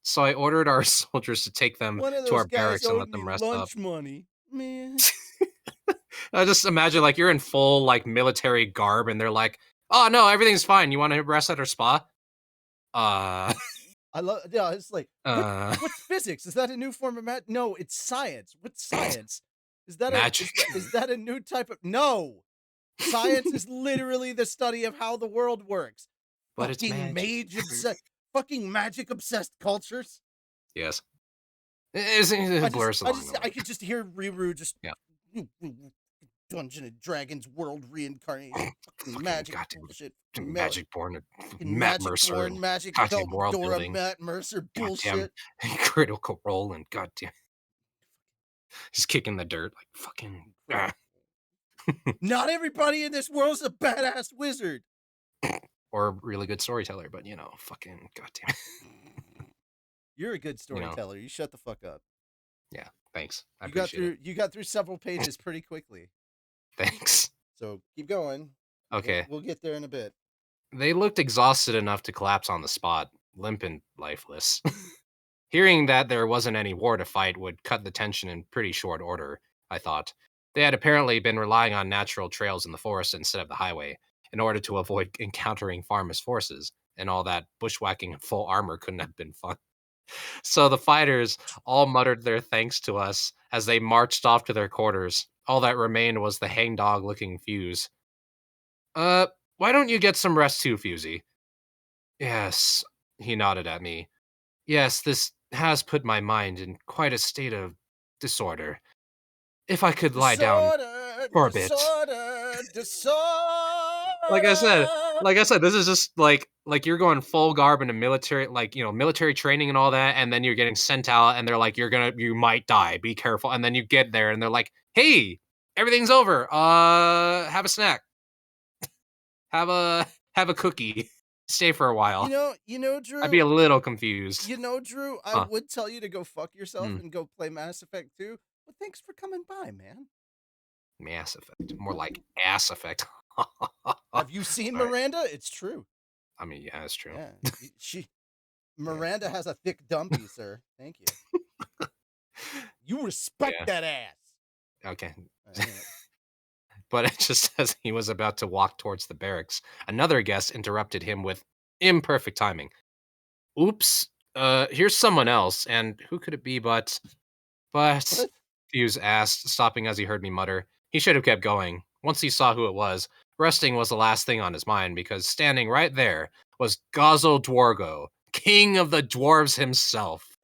So I ordered our soldiers to take them to our barracks and let them rest lunch up. money, man. I just imagine like you're in full like military garb and they're like, oh no, everything's fine. You want to rest at our spa? It's like, what's physics? Is that a new form of math? No, it's science. What's science? Is that magic? Is that a new type of? No, science is literally the study of how the world works. But it's Fucking magic. mage obsessed, fucking magic obsessed cultures. Yes. It blurs along the I way. could just hear Riru just Yeah. Dungeon and Dragons world reincarnation, fucking Fucking magic goddamn bullshit, magic born fucking Matt magic Mercer born, and magic goddamn help world Dora building. Matt Mercer Goddamn bullshit. critical role and goddamn he's kicking the dirt like fucking Not everybody in this world is a badass wizard. or a really good storyteller, but fucking goddamn. You're a good You know, storyteller. You shut the fuck up. yeah. Thanks. I You got appreciate it. through several pages pretty quickly. Thanks. So keep going. Okay. We'll get there in a bit. They looked exhausted enough to collapse on the spot, limp and lifeless. Hearing that there wasn't any war to fight would cut the tension in pretty short order, I thought. They had apparently been relying on natural trails in the forest instead of the highway, in order to avoid encountering Farmer's forces, and all that bushwhacking in full armor couldn't have been fun. So the fighters all muttered their thanks to us as they marched off to their quarters. All that remained was the hangdog looking Fuse. Uh, why don't you get some rest too, Fusey? Yes, he nodded at me. Yes, this has put my mind in quite a state of disorder. If I could lie down Disorder, for a bit. disorder, disorder. Like I said, this is just like you're going full garb into military, military training and all that, and then you're getting sent out, and they're like, you might die, be careful, and then you get there, and they're like, hey, everything's over. Have a snack, have a have a cookie, stay for a while. Drew. I'd be a little confused. Drew, I Huh. would tell you to go fuck yourself Hmm. and go play Mass Effect 2, but thanks for coming by, man. Mass Effect, more like ass effect. Have you seen All right. Miranda? It's true. I mean, yeah, that's true. Yeah, Miranda has a thick dumpy, sir. Thank you. You respect Yeah. that ass. Okay. Yeah. But just as he was about to walk towards the barracks, another guest interrupted him with imperfect timing. Oops, here's someone else, and who could it be but What? Fuse asked, stopping as he heard me mutter. He should have kept going. Once he saw who it was, resting was the last thing on his mind, because standing right there was Gozzo Dwargo, king of the dwarves himself.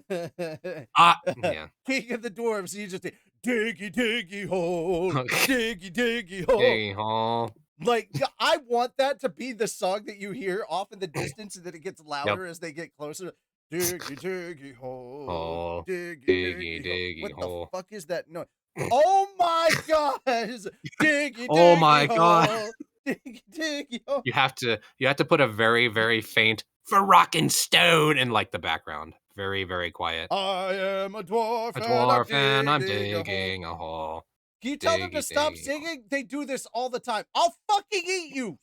Yeah. King of the dwarves, you just diggy diggy hole, Okay. diggy diggy hole. Hey, Hall. Like, I want that to be the song that you hear off in the distance, and then it gets louder as they get closer. Diggy diggy hole, Oh, diggy diggy, diggy hole. diggy What hole. the fuck is that noise? Oh my god! Diggy Oh diggy my hole, god. diggy diggy hole. You have to put a very, very faint for rockin' stone in like the background. Very, very quiet. I am a dwarf, A dwarf and I'm digging a hole. digging a hole. Can you tell them to Diggy, stop diggy hole. singing? They do this all the time. I'll fucking eat you.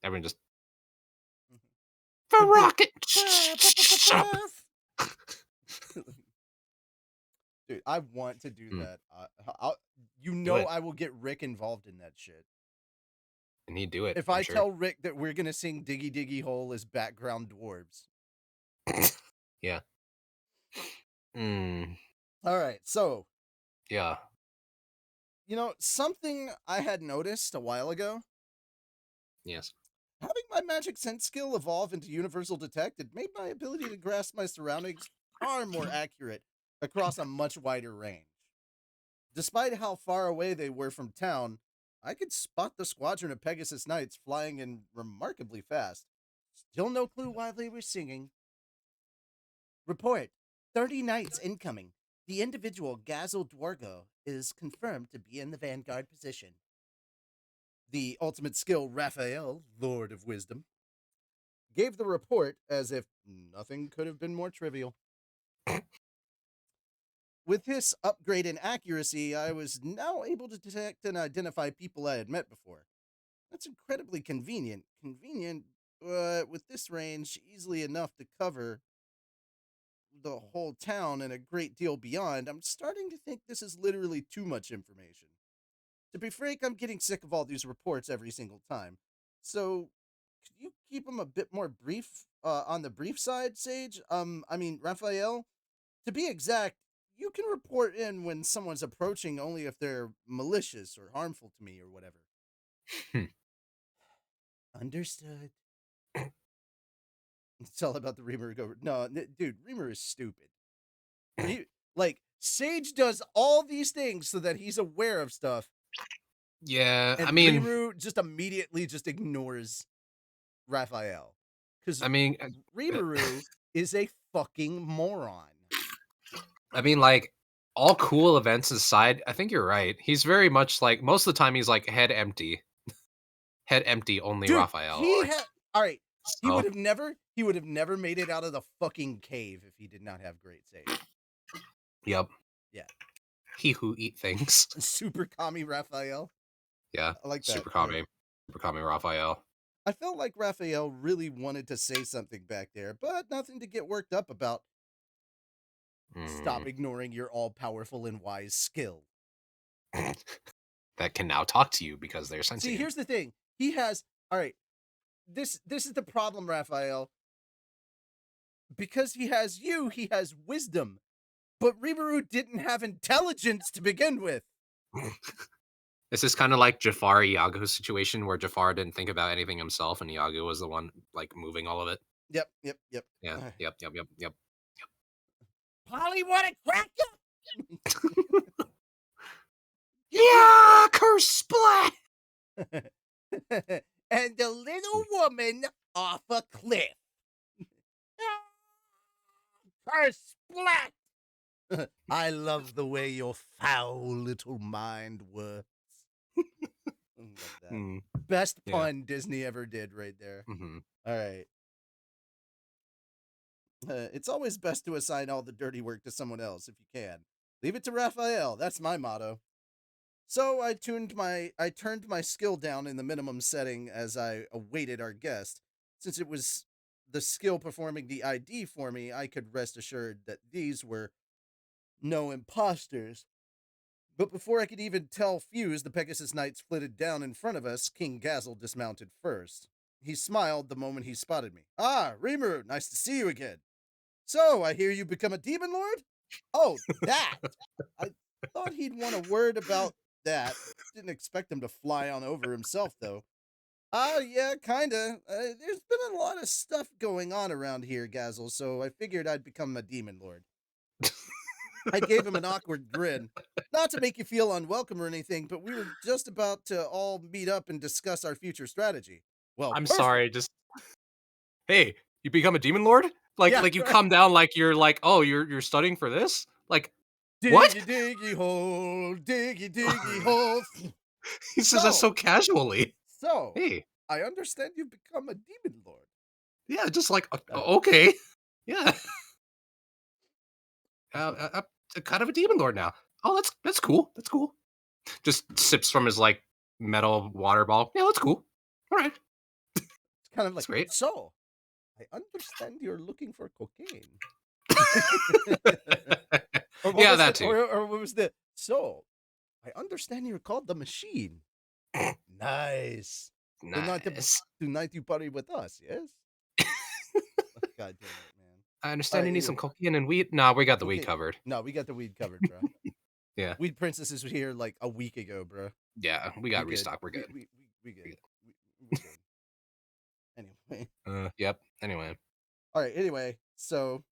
Everyone just for rocket. Dude, I want to do Hmm. that. Do it. I will get Rick involved in that shit. And he'd do it. If I'm I sure. tell Rick that we're gonna sing "Diggy Diggy Hole" as background dwarves. Yeah. All right, so Yeah. something I had noticed a while ago. Yes. Having my magic sense skill evolve into universal detect, it made my ability to grasp my surroundings far more accurate across a much wider range. Despite how far away they were from town, I could spot the squadron of Pegasus Knights flying in remarkably fast. Still no clue why they were singing. Report: 30 knights incoming. The individual Gazelle Dwargo is confirmed to be in the vanguard position. The ultimate skill Raphael, Lord of Wisdom, gave the report as if nothing could have been more trivial. With this upgrade in accuracy, I was now able to detect and identify people I had met before. That's incredibly convenient. With this range, easily enough to cover the whole town and a great deal beyond. I'm starting to think this is literally too much information. To be frank, I'm getting sick of all these reports every single time. So, could you keep them a bit more brief on the brief side, Sage? Raphael? To be exact, you can report in when someone's approaching only if they're malicious or harmful to me or whatever. Understood. It's all about the Reamer go. No, dude, Reamer is stupid. Like, Sage does all these things so that he's aware of stuff, Yeah, and I mean, Rimuru just immediately just ignores Raphael. Because I mean, Rimuru is a fucking moron. like all cool events aside, I think you're right. He's very much like most of the time he's like head empty, only Dude, Raphael. he had all right. He would So, have never made it out of the fucking cave if he did not have great sage. yep. Yeah. He who eat things. Super Kami Raphael. Yeah. I like that. Super Kami. Super Kami Raphael. I felt like Raphael really wanted to say something back there, but nothing to get worked up about. Stop ignoring your all-powerful and wise skill. That can now talk to you because they're sentient. See, here's the thing. He has all right. This is the problem, Raphael. Because he has you, he has wisdom. But Rimuru didn't have intelligence to begin with. This is kind of like Jafar Iago's situation where Jafar didn't think about anything himself and Iago was the one like moving all of it. Yep. Yeah. Yep. Polly, what a cracker! Yeah, curse splat. And the little woman off a cliff. Curse splat! I love the way your foul little mind works. Love that. Best pun Disney ever did right there. All right. It's always best to assign all the dirty work to someone else if you can. Leave it to Raphael. That's my motto. So I turned my skill down in the minimum setting as I awaited our guest. Since it was the skill performing the ID for me, I could rest assured that these were no imposters. But before I could even tell Fuse, the Pegasus Knights flitted down in front of us. King Gazel dismounted first. He smiled the moment he spotted me. Ah, Rimuru, nice to see you again. So, I hear you become a demon lord? Oh, that! I thought he'd want a word about that. Didn't expect him to fly on over himself, though. Yeah, kinda. There's been a lot of stuff going on around here, Gazel, so I figured I'd become a demon lord. I gave him an awkward grin. Not to make you feel unwelcome or anything, but we were just about to all meet up and discuss our future strategy. Well, I'm perfect. sorry, just hey, you become a demon lord? Like Yeah, you right. come down like you're like, oh, you're studying for this? Like Diggy, what? diggy hole, diggy hole. He says that so casually. So, Hey, I understand you've become a demon lord. yeah, just like okay, yeah. Kind of a demon lord now. Oh, that's cool. That's cool. Just sips from his like metal water ball. Yeah, that's cool. All right. It's kind of like, great. So, I understand you're looking for cocaine. Yeah, that too. Or what was the, so, I understand you're called the Machine. Nice. Nice. Tonight you party with us, yes? God damn it, man. I understand you need some cocaine and weed. Nah, we got the weed covered. No, we got the weed covered, bro. Yeah. Weed Princesses was here like a week ago, bro. Yeah, we got restock. We're good. We good. We're good. Anyway. Yep. Anyway. All right. Anyway, so.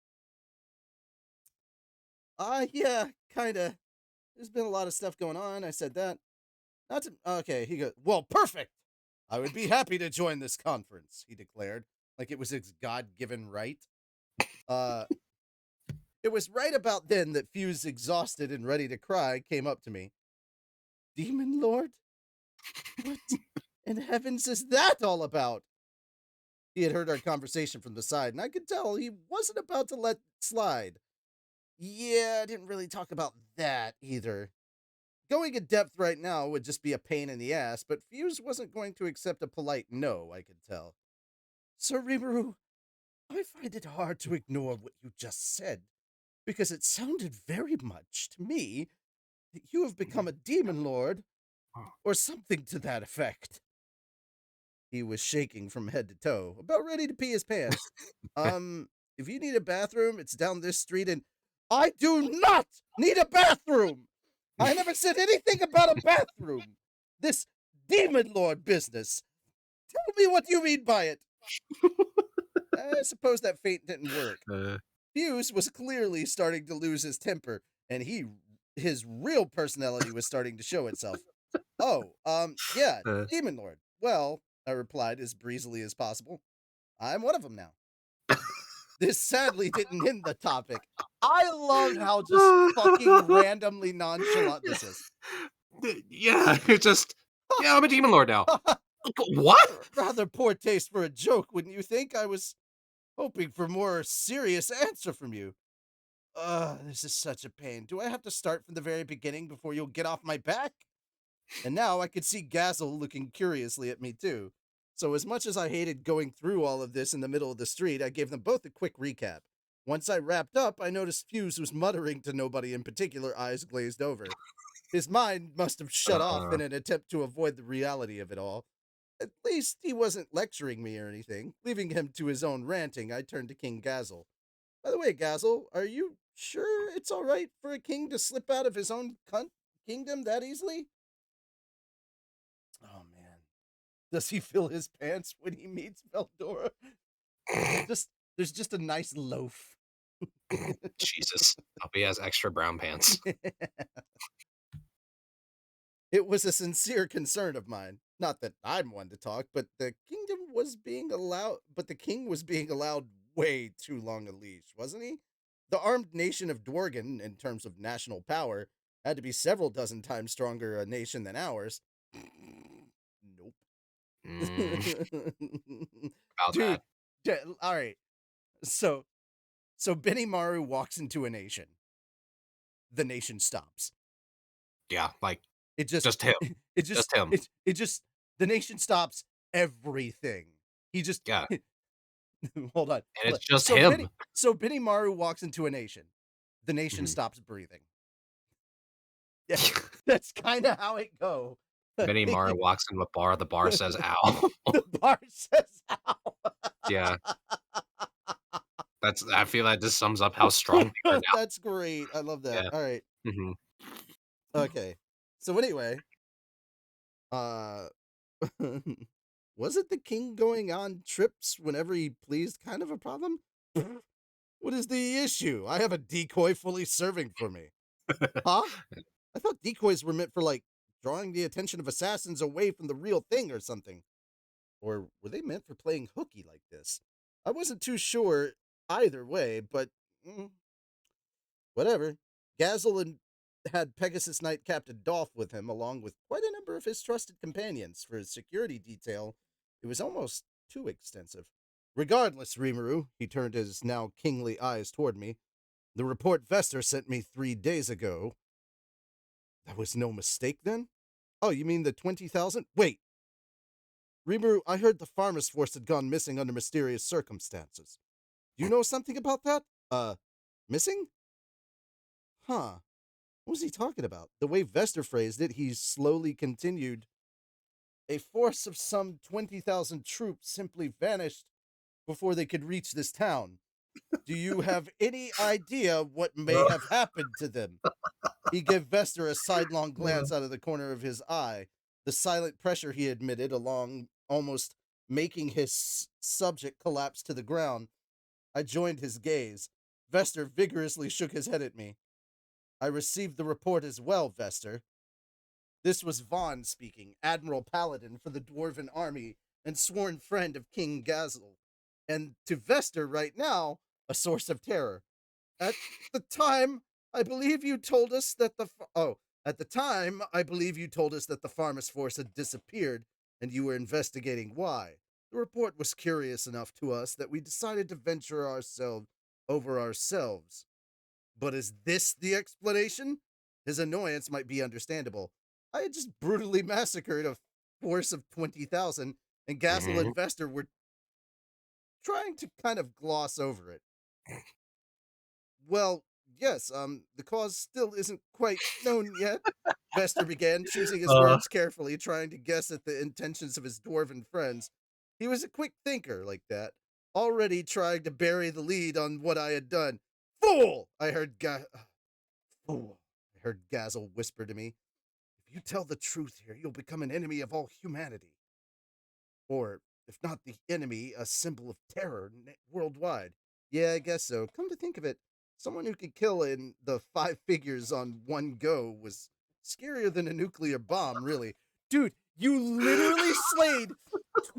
Yeah, kind of. There's been a lot of stuff going on. I said that. Not to. Okay. He goes, well, perfect. I would be happy to join this conference, he declared, like it was his God-given right. It was right about then that Fuse, exhausted and ready to cry, came up to me. Demon Lord? What in heavens is that all about? He had heard our conversation from the side, and I could tell he wasn't about to let slide. Yeah, I didn't really talk about that either. Going in depth right now would just be a pain in the ass, but Fuse wasn't going to accept a polite no, I could tell. Sir Rimuru, I find it hard to ignore what you just said, because it sounded very much to me that you have become a demon lord, or something to that effect. He was shaking from head to toe, about ready to pee his pants. If you need a bathroom, it's down this street, and I do not need a bathroom! I never said anything about a bathroom! This demon lord business! Tell me what you mean by it. I suppose that feint didn't work. Fuse was clearly starting to lose his temper, and his real personality was starting to show itself. Oh, yeah, Demon Lord. Well, I replied as breezily as possible. I'm one of them now. This sadly didn't end the topic. I love how just fucking randomly nonchalant this is. Yeah, it's just, yeah, I'm a demon lord now. What? Rather poor taste for a joke, wouldn't you think? I was hoping for more serious answer from you. This is such a pain. Do I have to start from the very beginning before you'll get off my back? And now I could see Gazel looking curiously at me too. So as much as I hated going through all of this in the middle of the street, I gave them both a quick recap. Once I wrapped up, I noticed Fuse was muttering to nobody in particular, eyes glazed over. His mind must have shut off in an attempt to avoid the reality of it all. At least he wasn't lecturing me or anything. Leaving him to his own ranting, I turned to King Gazel. By the way, Gazel, are you sure it's all right for a king to slip out of his own kingdom that easily? Oh, man. Does he fill his pants when he meets Veldora? There's just a nice loaf. Jesus. Hope he has extra brown pants. It was a sincere concern of mine. Not that I'm one to talk, but the king was being allowed way too long a leash, wasn't he? The armed nation of Dworgen, in terms of national power, had to be several dozen times stronger a nation than ours. Nope. About Dude, that. all right. So Benimaru walks into a nation. The nation stops. Yeah, like, It just him. Just him. It just the nation stops everything. He just Yeah. hold on. And it's just him. So Benimaru walks into a nation. The nation stops breathing. Yeah, that's kind of how it go. Benimaru walks into a bar. The bar says, "Ow." The bar says, "Ow." Yeah. I feel like this sums up how strong they are now. That's great. I love that. Yeah. All right. Mhm. Okay. So anyway, was it the king going on trips whenever he pleased kind of a problem? What is the issue? I have a decoy fully serving for me. Huh? I thought decoys were meant for, like, drawing the attention of assassins away from the real thing or something. Or were they meant for playing hooky like this? I wasn't too sure either way, but whatever. Gazel had Pegasus Knight Captain Dolph with him, along with quite a number of his trusted companions. For his security detail, it was almost too extensive. Regardless, Rimuru, he turned his now kingly eyes toward me. The report Vester sent me 3 days ago. That was no mistake, then? Oh, you mean the 20,000? Wait. Rimuru, I heard the farmer's force had gone missing under mysterious circumstances. Do you know something about that? Missing? Huh. What was he talking about? The way Vester phrased it, he slowly continued. A force of some 20,000 troops simply vanished before they could reach this town. Do you have any idea what may have happened to them? He gave Vester a sidelong glance out of the corner of his eye. The silent pressure he admitted, along almost making his subject collapse to the ground. I joined his gaze. Vester vigorously shook his head at me. I received the report as well, Vester. This was Vaughn speaking, Admiral Paladin for the Dwarven Army and sworn friend of King Gazel. And to Vester right now, a source of terror. At the time, I believe you told us that the farmer's force had disappeared, and you were investigating why. The report was curious enough to us that we decided to venture ourselves. But is this the explanation? His annoyance might be understandable. I had just brutally massacred a force of 20,000, and Gazel and Vester were trying to kind of gloss over it. Well, yes, the cause still isn't quite known yet. Vester began, choosing his words carefully, trying to guess at the intentions of his dwarven friends. He was a quick thinker like that, already trying to bury the lead on what I had done. Fool! I heard Gazel whisper to me. If you tell the truth here, you'll become an enemy of all humanity. Or if not the enemy, a symbol of terror worldwide. Yeah, I guess so. Come to think of it, someone who could kill in the 5 figures on one go was scarier than a nuclear bomb, really. Dude, you literally slayed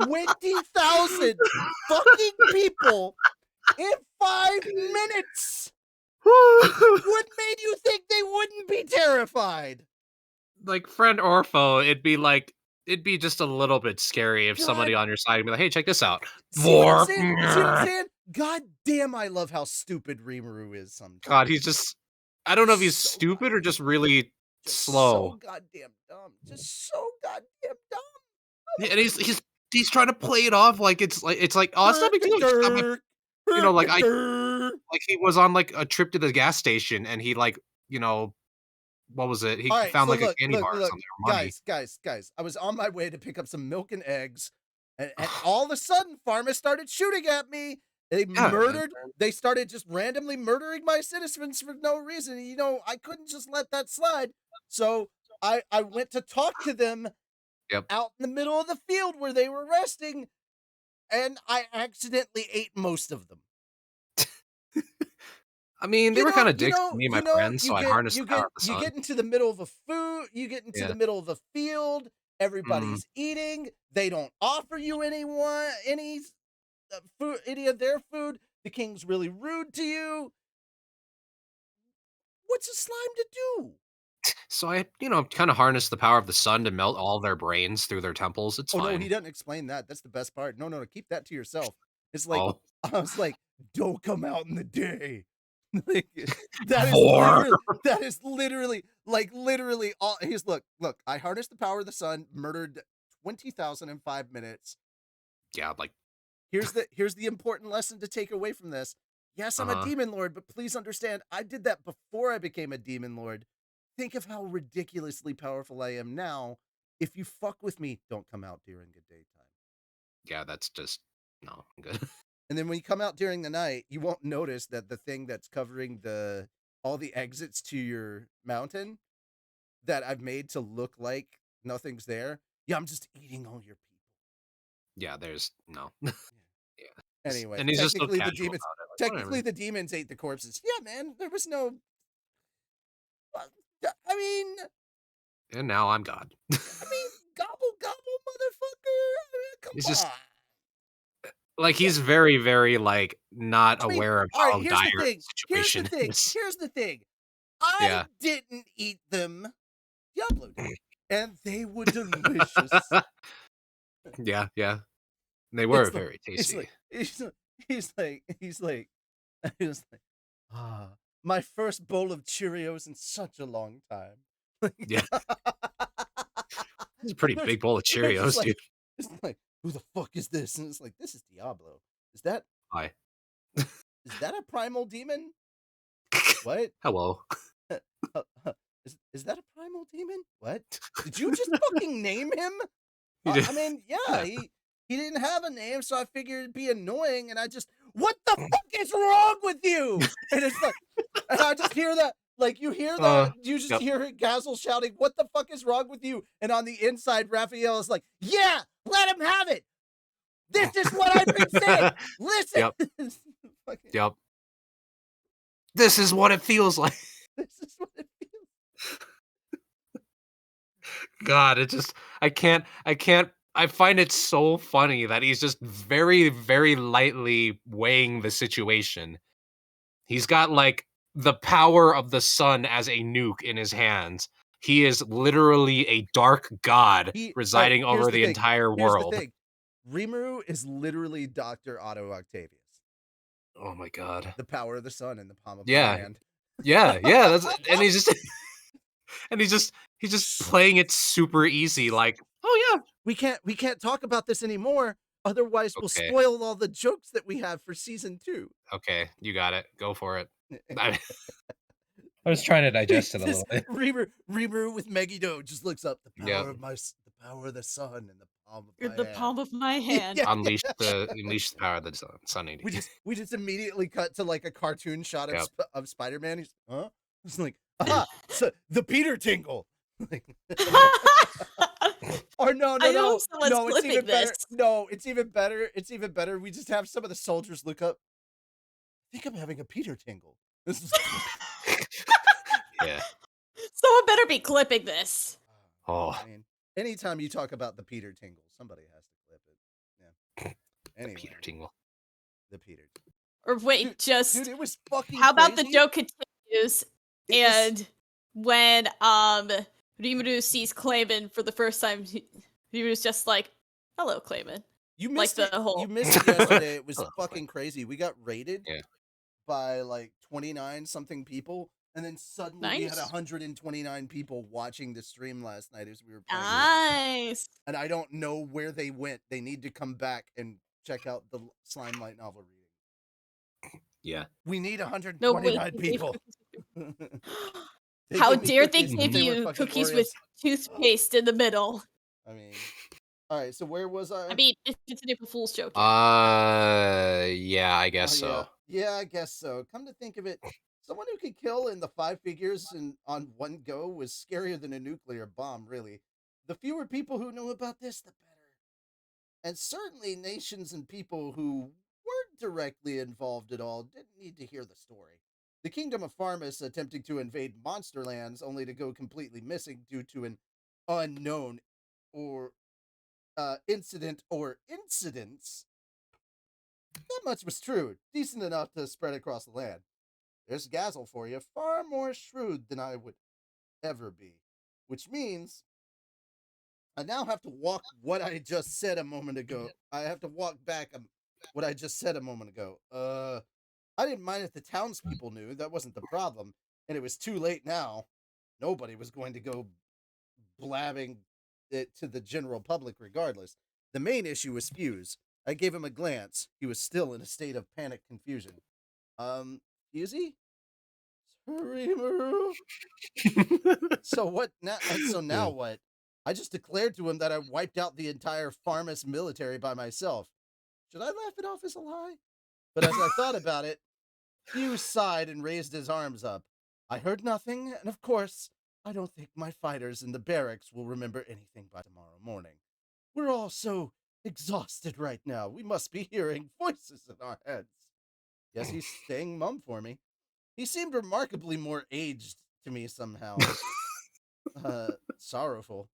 20,000 fucking people in 5 minutes. What made you think they wouldn't be terrified? Like, friend or foe, it'd be just a little bit scary if somebody God. on your side would be like, hey, check this out. See what I'm War. saying? See what I'm saying? God damn, I love how stupid Rimuru is sometimes. God, he's just, I don't know if he's So stupid or just really Just slow. so goddamn dumb. Just so goddamn dumb. Yeah, and he's trying to play it off like it's like oh, it's not a big deal. Just got my-" You know, like he was on like a trip to the gas station and he like, you know, what was it? He All right, found so like a look, candy look, bar or look, something or money. guys. I was on my way to pick up some milk and eggs, and all of a sudden, farmers started shooting at me. They Yeah, murdered. They started just randomly murdering my citizens for no reason. You know, I couldn't just let that slide. So I went to talk to them Yep. out in the middle of the field where they were resting, and I accidentally ate most of them. I mean, they were kind of dicks to me and my friends, so I harnessed you the power get of the you sun. get into the middle of a Yeah. the middle of a field. Everybody's eating. They don't offer you any food, any of their food. The king's really rude to you. What's a slime to do? So I, you know, kind of harnessed the power of the sun to melt all their brains through their temples. It's Oh fine. no, he doesn't explain that. That's the best part. No, keep that to yourself. It's like Oh. I was like, don't come out in the day. Like, Vor. that is literally all. He's look. I harnessed the power of the sun, murdered 20,000 in 5 minutes. Yeah, like Here's the important lesson to take away from this. Yes, I'm a demon lord, but please understand, I did that before I became a demon lord. Think of how ridiculously powerful I am now. If you fuck with me, don't come out during the daytime. yeah, that's just no good. And then when you come out during the night, you won't notice that the thing that's covering all the exits to your mountain that I've made to look like nothing's there. Yeah, I'm just eating all your people. Yeah, there's no. Yeah. Anyway, And he's just so technically casual the demons about it. Like, technically whatever. the demons ate the corpses. Yeah, man, there was no I mean, And now I'm God. gobble gobble motherfucker. I mean, come He's on. just like he's very, very like not aware of all right, how here's dire the thing. the situation is. Here's the thing. I Yeah. didn't eat them. Diablo did. And they were delicious. Yeah, yeah. They were It's like- very tasty. He's like, my first bowl of Cheerios in such a long time. Yeah. It's a pretty big bowl of They're just Cheerios, like- dude. It's like, who the fuck is this? And it's like, this is Diablo. Is that Hi. a primal demon? What? Hello. Is that a primal demon? What? Did you just fucking name him? He did. I mean, yeah, he didn't have a name, so I figured it'd be annoying, and what the fuck is wrong with you? And it's like, and I just hear that, like, you hear that, you just hear Gazel shouting, what the fuck is wrong with you? And on the inside, Raphael is like, yeah, let him have it. This is what I've been saying. Listen. Yep. This is what it feels like. This is what it feels. God, it just I can't I find it so funny that he's just very, very lightly weighing the situation. He's got like the power of the sun as a nuke in his hands. He is literally a dark god residing over the entire world. Here's the thing. Rimuru is literally Dr. Otto Octavius. Oh my god. The power of the sun in the palm of my Yeah. hand. Yeah, that's and he's just playing it super easy, like, oh yeah. We can't talk about this anymore, otherwise we'll Okay. spoil all the jokes that we have for season 2. Okay, you got it. Go for it. I was trying to digest it a little bit. Rimuru with Megiddo just looks up the power Yep. of the power of the sun in the palm of In my the hand. palm of my hand. Yeah. Unleash the power of the sun. We just immediately cut to like a cartoon shot of, Yep. of Spider-Man. He's It's like, so the Peter tingle. Like, Or no, I hope someone's no, it's clipping even better. this. No, it's even better. It's even better. We just have some of the soldiers look up. I think I'm having a Peter tingle. This is Yeah. Someone better be clipping this. Oh. I mean, anytime you talk about the Peter tingle, somebody has to clip it. Yeah. Anyway, Peter Tingle. the Peter. Or wait, Dude, it was fucking how about the crazy. joke continues It was- and when Rimuru sees Clayman for the first time, Rimuru's just like, "Hello, Clayman." You like missed the it. whole- You missed it yesterday. It was Hello, fucking crazy. We got rated Yeah. by like 29 something people, and then suddenly we had Nice. 129 people watching the stream last night as we were playing. Nice. And I don't know where they went. They need to come back and check out the Slime Light novel reading. Yeah. We need No, 129 wait. people. They How gave me dare they cookies, but give they were you fucking cookies Oreos. with toothpaste in the middle? I mean, all right. So where was I? I mean, it's an April Fool's joke. Yeah, I guess Oh, so. yeah, I guess so. Come to think of it, someone who could kill in the 5 figures and on one go was scarier than a nuclear bomb, really. The fewer people who know about this, the better. And certainly nations and people who weren't directly involved at all didn't need to hear the story. The Kingdom of Farmus attempting to invade monster lands only to go completely missing due to an unknown or incident or incidents. That much was true, decent enough to spread across the land. There's Gazel for you, far more shrewd than I would ever be. Which means I now have to walk what I just said a moment ago. I have to walk back what I just said a moment ago. I didn't mind if the townspeople knew. That wasn't the problem. And it was too late now. Nobody was going to go blabbing it to the general public regardless. The main issue was Fuse. I gave him a glance. He was still in a state of panic confusion. Fusey? Rimuru? So what now? So now what? I just declared to him that I wiped out the entire Farmus military by myself. Should I laugh it off as a lie? But as I thought about it, Fuse sighed and raised his arms up. I heard nothing, and of course, I don't think my fighters in the barracks will remember anything by tomorrow morning. We're all so exhausted right now. We must be hearing voices in our heads. Guess he's staying mum for me. He seemed remarkably more aged to me somehow. Sorrowful.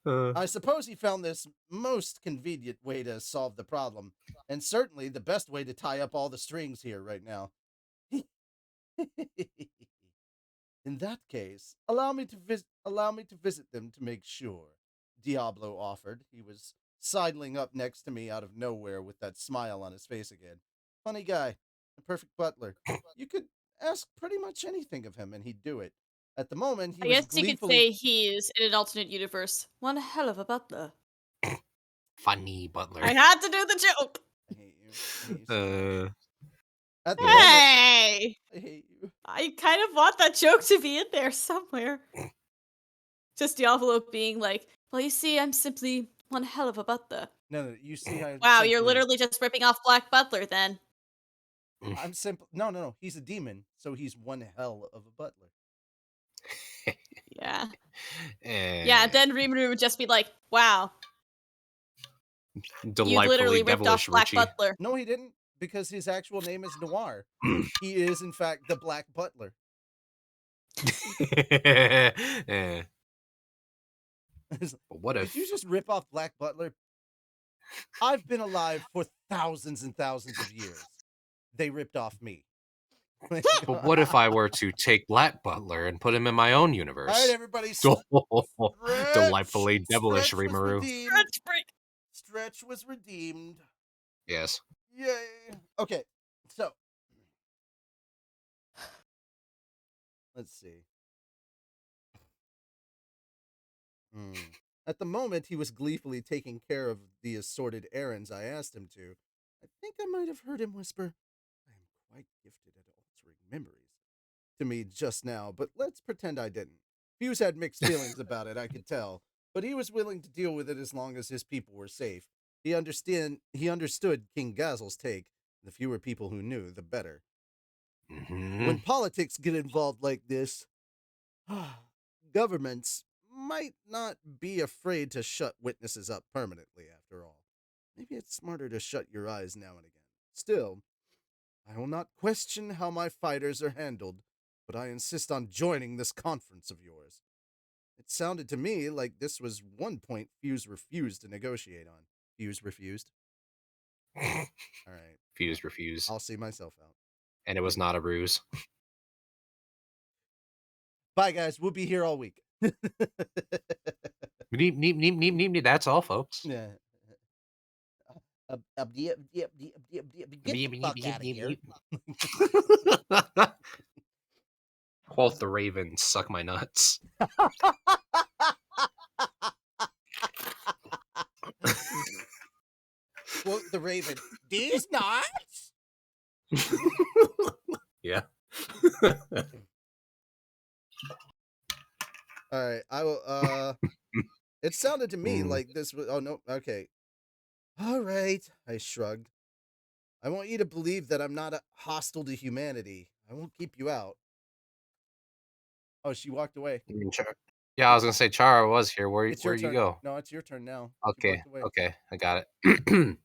I suppose he found this most convenient way to solve the problem, and certainly the best way to tie up all the strings here right now. In that case, allow me to visit them to make sure, Diablo offered. He was sidling up next to me out of nowhere with that smile on his face again. Funny guy, a perfect butler. You could ask pretty much anything of him and he'd do it. At the moment, he I was guess you could gleefully... say he's in an alternate universe. One hell of a butler. Funny butler. I had to do the joke. I hate you. I hate you so much. At the Yeah. moment, Hey, I hate you. I kind of want that joke to be in there somewhere. Just Diablo being like, well, you see, I'm simply one hell of a butler. No, you see how... Wow, you're literally just ripping off Black Butler then. I'm simple. No. He's a demon, so he's one hell of a butler. Yeah. Eh, Yeah, then Rimuru would just be like, wow, you delightfully literally ripped off devilish Black Richie. Butler. No, he didn't, because his actual name is Noir. He is, in fact, the Black Butler. Eh, but what Did if you just rip off Black Butler? I've been alive for thousands and thousands of years. They ripped off me. but what if I were to take Black Butler and put him in my own universe? All right, everybody. Delightfully devilish Stretch was Rimuru. redeemed. Stretch break. Stretch was redeemed. Yes. Yay. Okay, so let's see. At the moment, he was gleefully taking care of the assorted errands I asked him to. I think I might have heard him whisper, I am quite gifted at altering memories, to me just now, but let's pretend I didn't. Fuse had mixed feelings about it, I could tell, but he was willing to deal with it as long as his people were safe. He understood King Gazel's take. The fewer people who knew, the better. Mm-hmm. When politics get involved like this, governments might not be afraid to shut witnesses up permanently, after all. Maybe it's smarter to shut your eyes now and again. Still, I will not question how my fighters are handled, but I insist on joining this conference of yours. It sounded to me like this was one point Fuse refused to negotiate on. Fuse refused? All right. Fuse refused. I'll see myself out. And it was not a ruse. Bye, guys. We'll be here all week. That's all, folks. Yeah. Get the fuck out of here. Quoth the Raven, suck my nuts. Quote the Raven, these nuts? Yeah. All right, I will, it sounded to me like this was, oh, no, okay. All right, I shrugged. I want you to believe that I'm not hostile to humanity. I won't keep you out. Oh, she walked away. Yeah, I was gonna say Chara was here. Where'd It's your you turn. go? No, it's your turn now. Okay, I got it.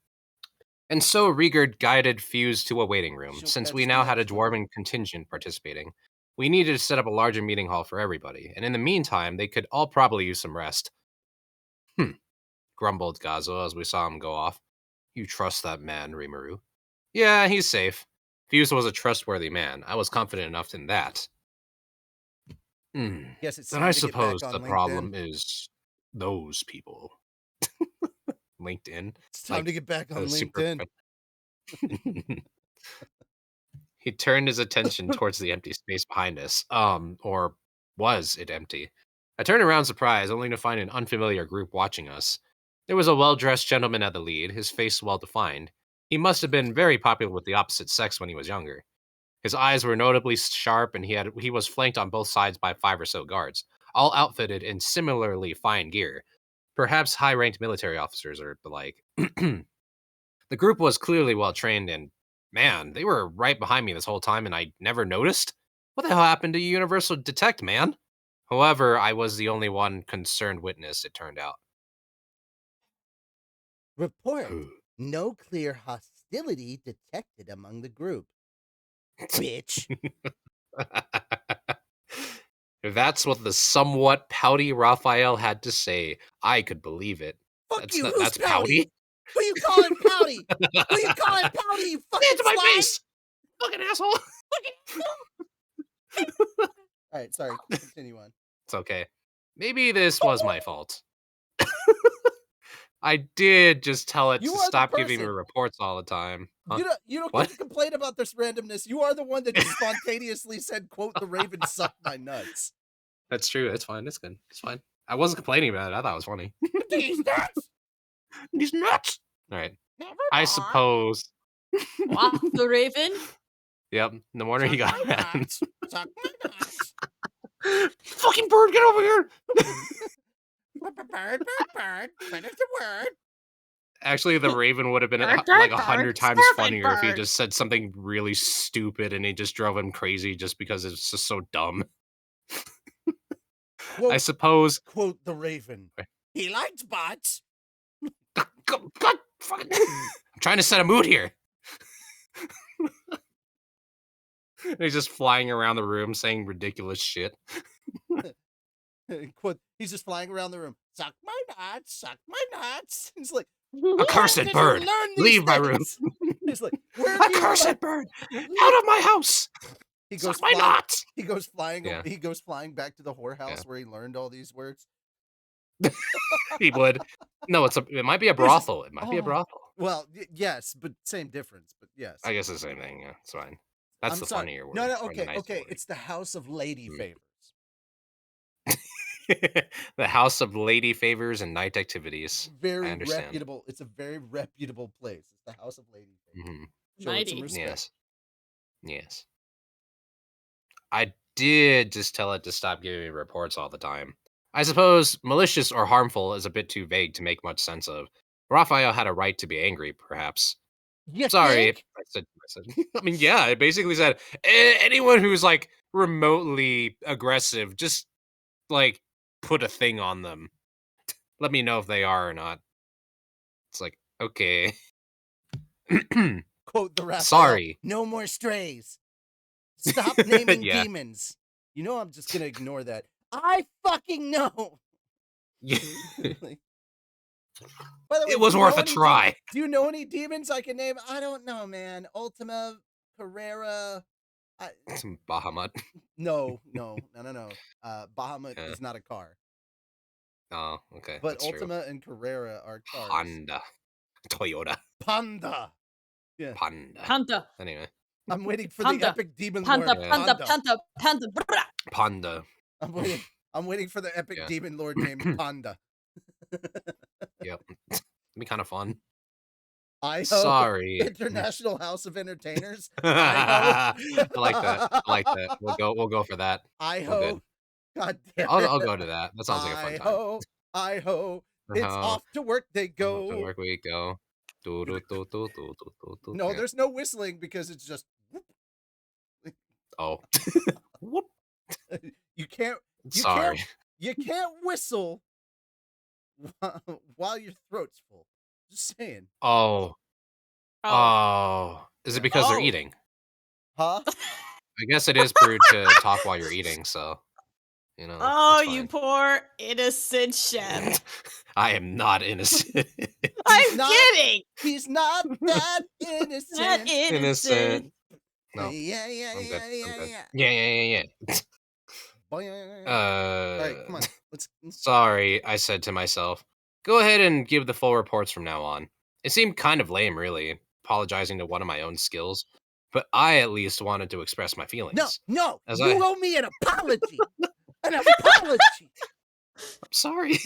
And so Rigard guided Fuse to a waiting room. She'll Since catch we the now had a next one. dwarven contingent participating, we needed to set up a larger meeting hall for everybody. And in the meantime, they could all probably use some rest. Grumbled Gazo as we saw him go off. You trust that man, Rimuru? Yeah, he's safe. Fuse was a trustworthy man. I was confident enough in that. Yes, it's Then time I to get suppose back on the LinkedIn. problem is those people. LinkedIn. It's time to get back on LinkedIn. He turned his attention towards the empty space behind us. Or was it empty? I turned around surprised, only to find an unfamiliar group watching us. There was a well-dressed gentleman at the lead, his face well-defined. He must have been very popular with the opposite sex when he was younger. His eyes were notably sharp, and he was flanked on both sides by 5 or so guards, all outfitted in similarly fine gear. Perhaps high-ranked military officers or the like. The group was clearly well-trained, and man, they were right behind me this whole time, and I never noticed? What the hell happened to Universal Detect, man? However, I was the only one concerned witness, it turned out. Report. No clear hostility detected among the group. Bitch. If that's what the somewhat pouty Raphael had to say, I could believe it. Fuck you, who's That's pouty? Who you calling pouty? Who you calling pouty, you fucking Into my swine? face! Fucking asshole! Alright, sorry. Continue on. It's okay. Maybe this was my fault. I did just tell it You to are the stop giving me person. reports all the time. Huh? You don't What? get to complain about this randomness. You are the one that just spontaneously said, quote, the Raven sucked my nuts. That's true. It's fine. It's good. It's fine. I wasn't complaining about it. I thought it was funny. These nuts! These nuts! All right. Never I mind. suppose. Walk the Raven. Yep. In the morning he got my mad. nuts. Suck my nuts. Fucking bird, get over here! Bird. Finish the word. Actually, the Raven would have been Bird, like bird, 100 times bird, funnier if he bird. just said something really stupid and it just drove him crazy just because it's just so dumb. Quote, I suppose. quote the Raven. He likes bots. God, fucking. I'm trying to set a mood here. And he's just flying around the room saying ridiculous shit. Quote, he's just flying around the room. Suck my nuts, suck my nuts. He's like, Accursed "Where did bird, you learn these leave my room. things?" He's like, where have you Accursed learned-" bird, out of my house. He goes Suck my flying. nuts. He goes flying. Yeah. He goes flying back to the whorehouse Yeah. where he learned all these words. He would. No, it might be a brothel. It might be a brothel. Well, yes, but same difference. But yes, I guess it's the same thing. Yeah, it's fine. That's I'm the sorry. funnier word. No, or the okay, nicer okay. word. It's the House of Lady Favors. The House of Lady Favors and Night Activities. I Very understand. reputable. It's a very reputable place. It's the House of Lady Favors. Mhm. Show it some Mighty. respect. Yes. Yes. I did just tell it to stop giving me reports all the time. I suppose malicious or harmful is a bit too vague to make much sense of. Raphael had a right to be angry, perhaps. You Sorry, think? I said. I mean, yeah, it basically said anyone who's like remotely aggressive, just like put a thing on them. Let me know if they are or not. It's like, okay. Quote the Raphael. Sorry. No more strays. Stop naming Yeah. demons. You know I'm just gonna ignore that. I fucking know. Like, by the way, It was do you worth know a any try. Do you know any demons I can name? I don't know, man. Ultima, Carrera. Some Bahamut. No. Bahamut Yeah. is not a car. Oh, okay. But That's Ultima true. and Carrera are cars. Honda. Toyota. Panda. Yeah. Panda. Panda. Anyway. I'm waiting for Panda. the epic demon Panda, lord. Yeah. panda, panda, panda. Brrrah. Panda. I'm waiting for the epic Yeah. demon lord named Panda. Yep. It'd be kind of fun. I Sorry. International House of Entertainers. I like that. I like that. We'll go for that. We're good. God damn it. I'll go to that. That sounds like a fun time. It's off to work they go. To work we go. No, Yeah. there's no whistling because it's just Oh. Whoop. you can't Sorry. you can't whistle while your throat's full. Just saying. Oh. Oh. Is it because they're Oh. eating? Huh? I guess it is brewed to talk while you're eating, so you know. Oh, it's you fine. poor innocent chef. I am not innocent. I'm not- kidding. He's not that innocent. Not innocent. No. Yeah. I'm good. I'm good. Yeah. Yeah. All right, come on. Let's Sorry, I said to myself. Go ahead and give the full reports from now on. It seemed kind of lame, really, apologizing to one of my own skills, but I at least wanted to express my feelings. No. As You I- owe me an apology. An apology. I'm sorry.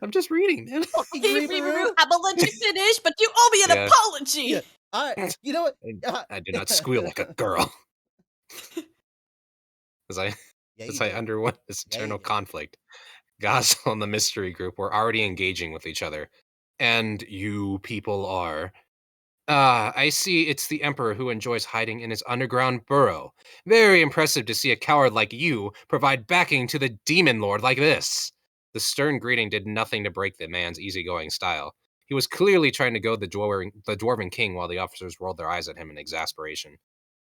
I'm just reading, man. Fucking Hey, Rimuru. Rimuru, I'm gonna let you finish, but you owe me an Yeah. apology. Yeah. You know what? I do not squeal like a girl. As I Yeah, as you I did. underwent this Yeah, you eternal did. conflict, Gazel and the mystery group were already engaging with each other. And you people are. I see it's the Emperor who enjoys hiding in his underground burrow. Very impressive to see a coward like you provide backing to the demon lord like this. The stern greeting did nothing to break the man's easygoing style. He was clearly trying to goad the dwarven king while the officers rolled their eyes at him in exasperation.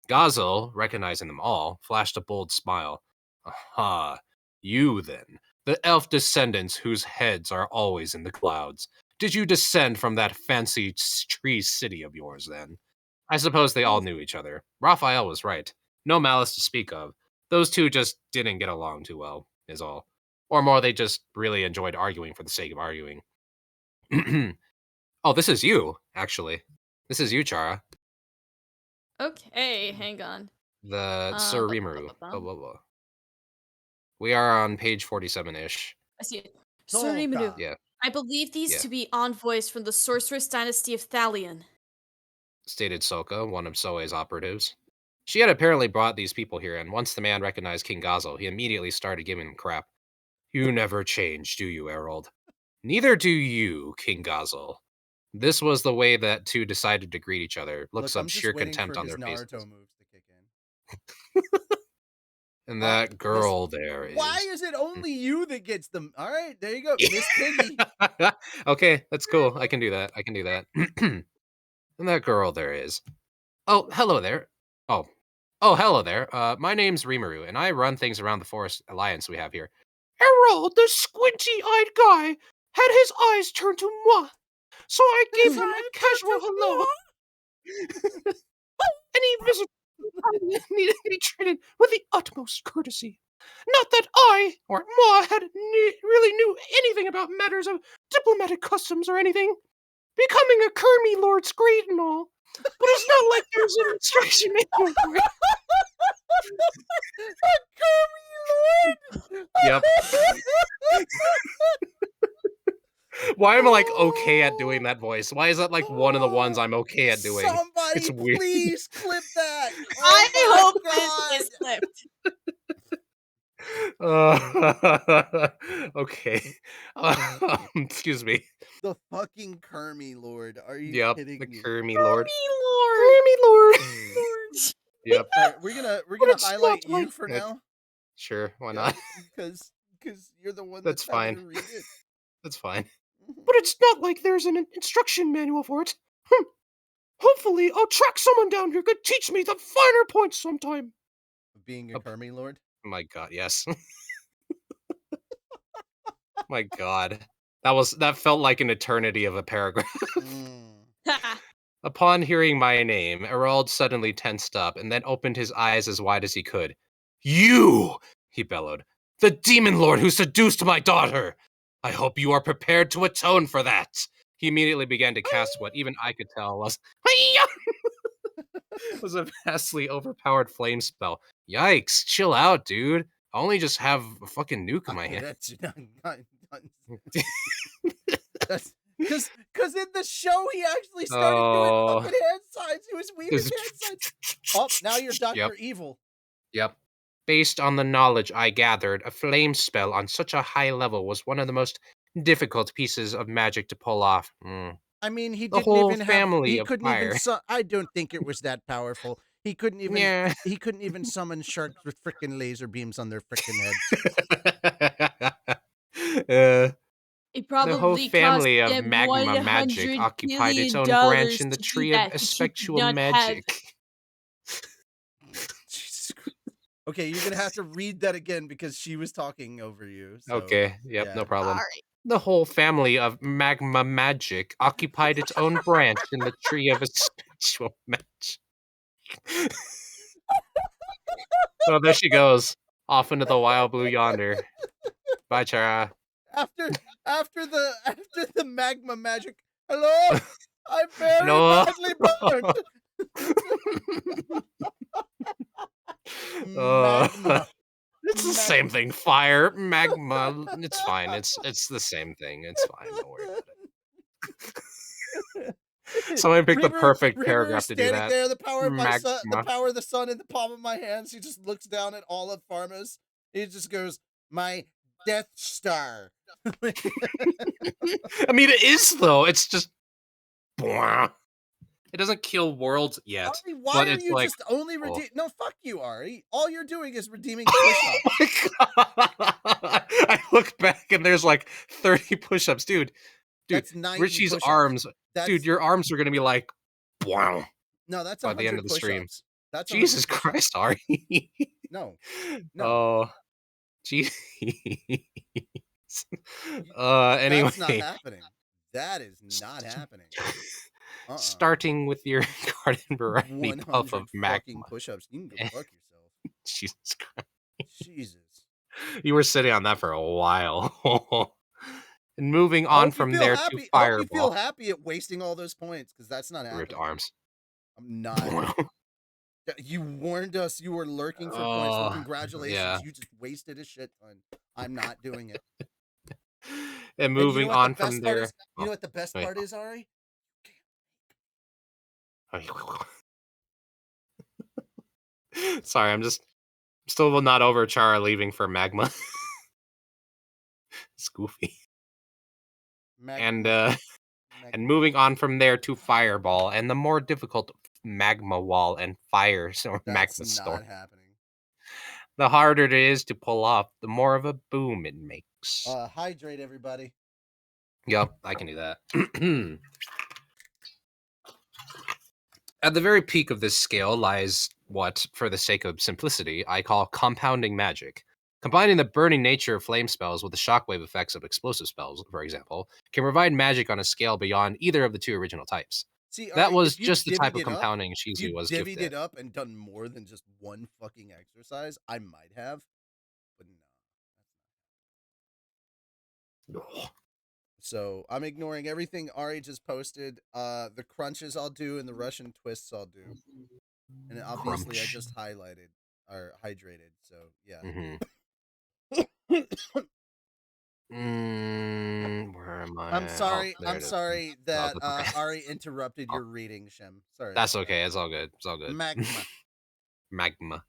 Gazel, recognizing them all, flashed a bold smile. Aha, you then, the elf descendants whose heads are always in the clouds. Did you descend from that fancy tree city of yours, then? I suppose they all knew each other. Raphael was right. No malice to speak of. Those two just didn't get along too well, is all. Or more, they just really enjoyed arguing for the sake of arguing. Oh, this is you, actually. This is you, Chara. Okay, hang on. The Sir Rimuru. ba-ba-ba-ba. Blah, blah, blah. We are on page 47-ish. I see it. Soka. Sir Rimuru, Yeah. I believe these Yeah. to be envoys from the sorceress dynasty of Thalion. Stated Soka, one of Soe's operatives. She had apparently brought these people here, and once the man recognized King Gazel, he immediately started giving him crap. You never change, do you, Errol? Neither do you, King Gazel. This was the way that two decided to greet each other, looks Look, of I'm just sheer waiting contempt for on his their faces. Naruto moves to kick in. And that girl there is. Why is it only you that gets them? All right, there you go, Miss Piggy. Okay, that's cool. I can do that. And that girl there is. Oh, hello there. Oh, hello there. My name's Rimuru, and I run things around the Forest Alliance we have here. Errol, the squinty-eyed guy, had his eyes turned to moi, so I gave him a casual hello. Any visitor needed to be treated with the utmost courtesy. Not that I, or moi, really knew anything about matters of diplomatic customs or anything. Becoming a Kermy Lord's great and all, but it's not like there's an instruction manual for it. Yep. Why am I like okay at doing that voice? Why is that like one of the ones I'm okay at doing? Somebody It's weird. please clip that. I Oh hope my this is clipped. Okay. Excuse me. The fucking Kermy Lord. Are you Yep, kidding the me? Kermy Lord. Kermy Lord. Yep. All right, we're gonna it's highlight not you like for that. now Sure. Why not? because because you're the one That's that's having fine. to read it. That's fine. But it's not like there's an instruction manual for it. Hopefully, I'll track someone down who could teach me the finer points sometime. Being a Kermie Lord. My God, yes. My God, that felt like an eternity of a paragraph. Ha! Upon hearing my name, Erald suddenly tensed up and then opened his eyes as wide as he could. You! He bellowed. The demon lord who seduced my daughter! I hope you are prepared to atone for that! He immediately began to cast what even I could tell was a vastly overpowered flame spell. Yikes, chill out, dude. I only just have a fucking nuke in my hand. That's because in the show he actually started doing fucking hand signs. He was weaving hand signs. Oh, now you're Dr. Evil. Yep. Based on the knowledge I gathered, a flame spell on such a high level was one of the most difficult pieces of magic to pull off. I mean, he The didn't whole even have. family He of couldn't even. fire. I don't think it was that powerful. He couldn't even. Yeah. He couldn't even summon sharks with frickin' laser beams on their frickin' heads. It The whole probably cost family of them magma magic $100 occupied its billion own branch in the to do tree of that, which he did effectual not have. magic. Jesus Christ. Okay, you're gonna have to read that again because she was talking over you. So, Okay, yep, yeah. no problem. Alright. The whole family of magma magic occupied its own branch in the tree of effectual magic. So there she goes, off into the wild blue yonder. Bye, Chara. After the magma magic. Hello, I'm very No. badly burned. Magma. It's the same thing. Fire, magma. It's fine. It's the same thing. It's fine. Don't worry about it. Someone picked the perfect paragraph to do standing that. there, the power of my sun, the Magma. power of the sun in the palm of my hands. He just looks down at all of Pharma's. He just goes, "My Death Star." I mean, it is though. It's just. It doesn't kill worlds yet. Ari, why but are it's you like, just only oh. redeem? No, fuck you, Ari. All you're doing is redeeming push-ups. I look back and there's like 30 push-ups, dude. That's 90 Richie's push-ups. arms, dude. Your arms are gonna be like, wow. No, that's by the end of 100 the stream. push-ups. That's Jesus 100 push-ups. Christ, Ari. No. Oh, jeez. Anyway. That's not happening. That is not happening. Starting with your garden variety 100 puff of magma. fucking push-ups. You can go fuck yourself. Jesus Christ. Jesus. You were sitting on that for a while. And moving on from there to Hope Fireball. you feel happy at wasting all those points, because that's not happening. Ripped arms. I'm not. You warned us you were lurking for points. Well, congratulations. Yeah. You just wasted a shit ton. I'm not doing it. And moving on from there. You know what the best part is, Ari? Sorry, I'm still not over Chara leaving for magma. It's goofy. And moving on from there to Fireball and the more difficult magma wall and fire or magma storm. Not happening. The harder it is to pull off, the more of a boom it makes. Hydrate, everybody. Yep, I can do that. At the very peak of this scale lies what, for the sake of simplicity, I call compounding magic. Combining the burning nature of flame spells with the shockwave effects of explosive spells, for example, can provide magic on a scale beyond either of the two original types. See, that was just the type of compounding Shizu was gifted. If you divvied it up and done more than just one fucking exercise, I might have, but no. So I'm ignoring everything Ari just posted. The crunches I'll do and the Russian twists I'll do, and obviously I just highlighted or hydrated. So yeah. Where am I? I'm sorry. I'm sorry that Ari interrupted your reading, Shem. Sorry. That's okay. It's all good. It's all good. Magma.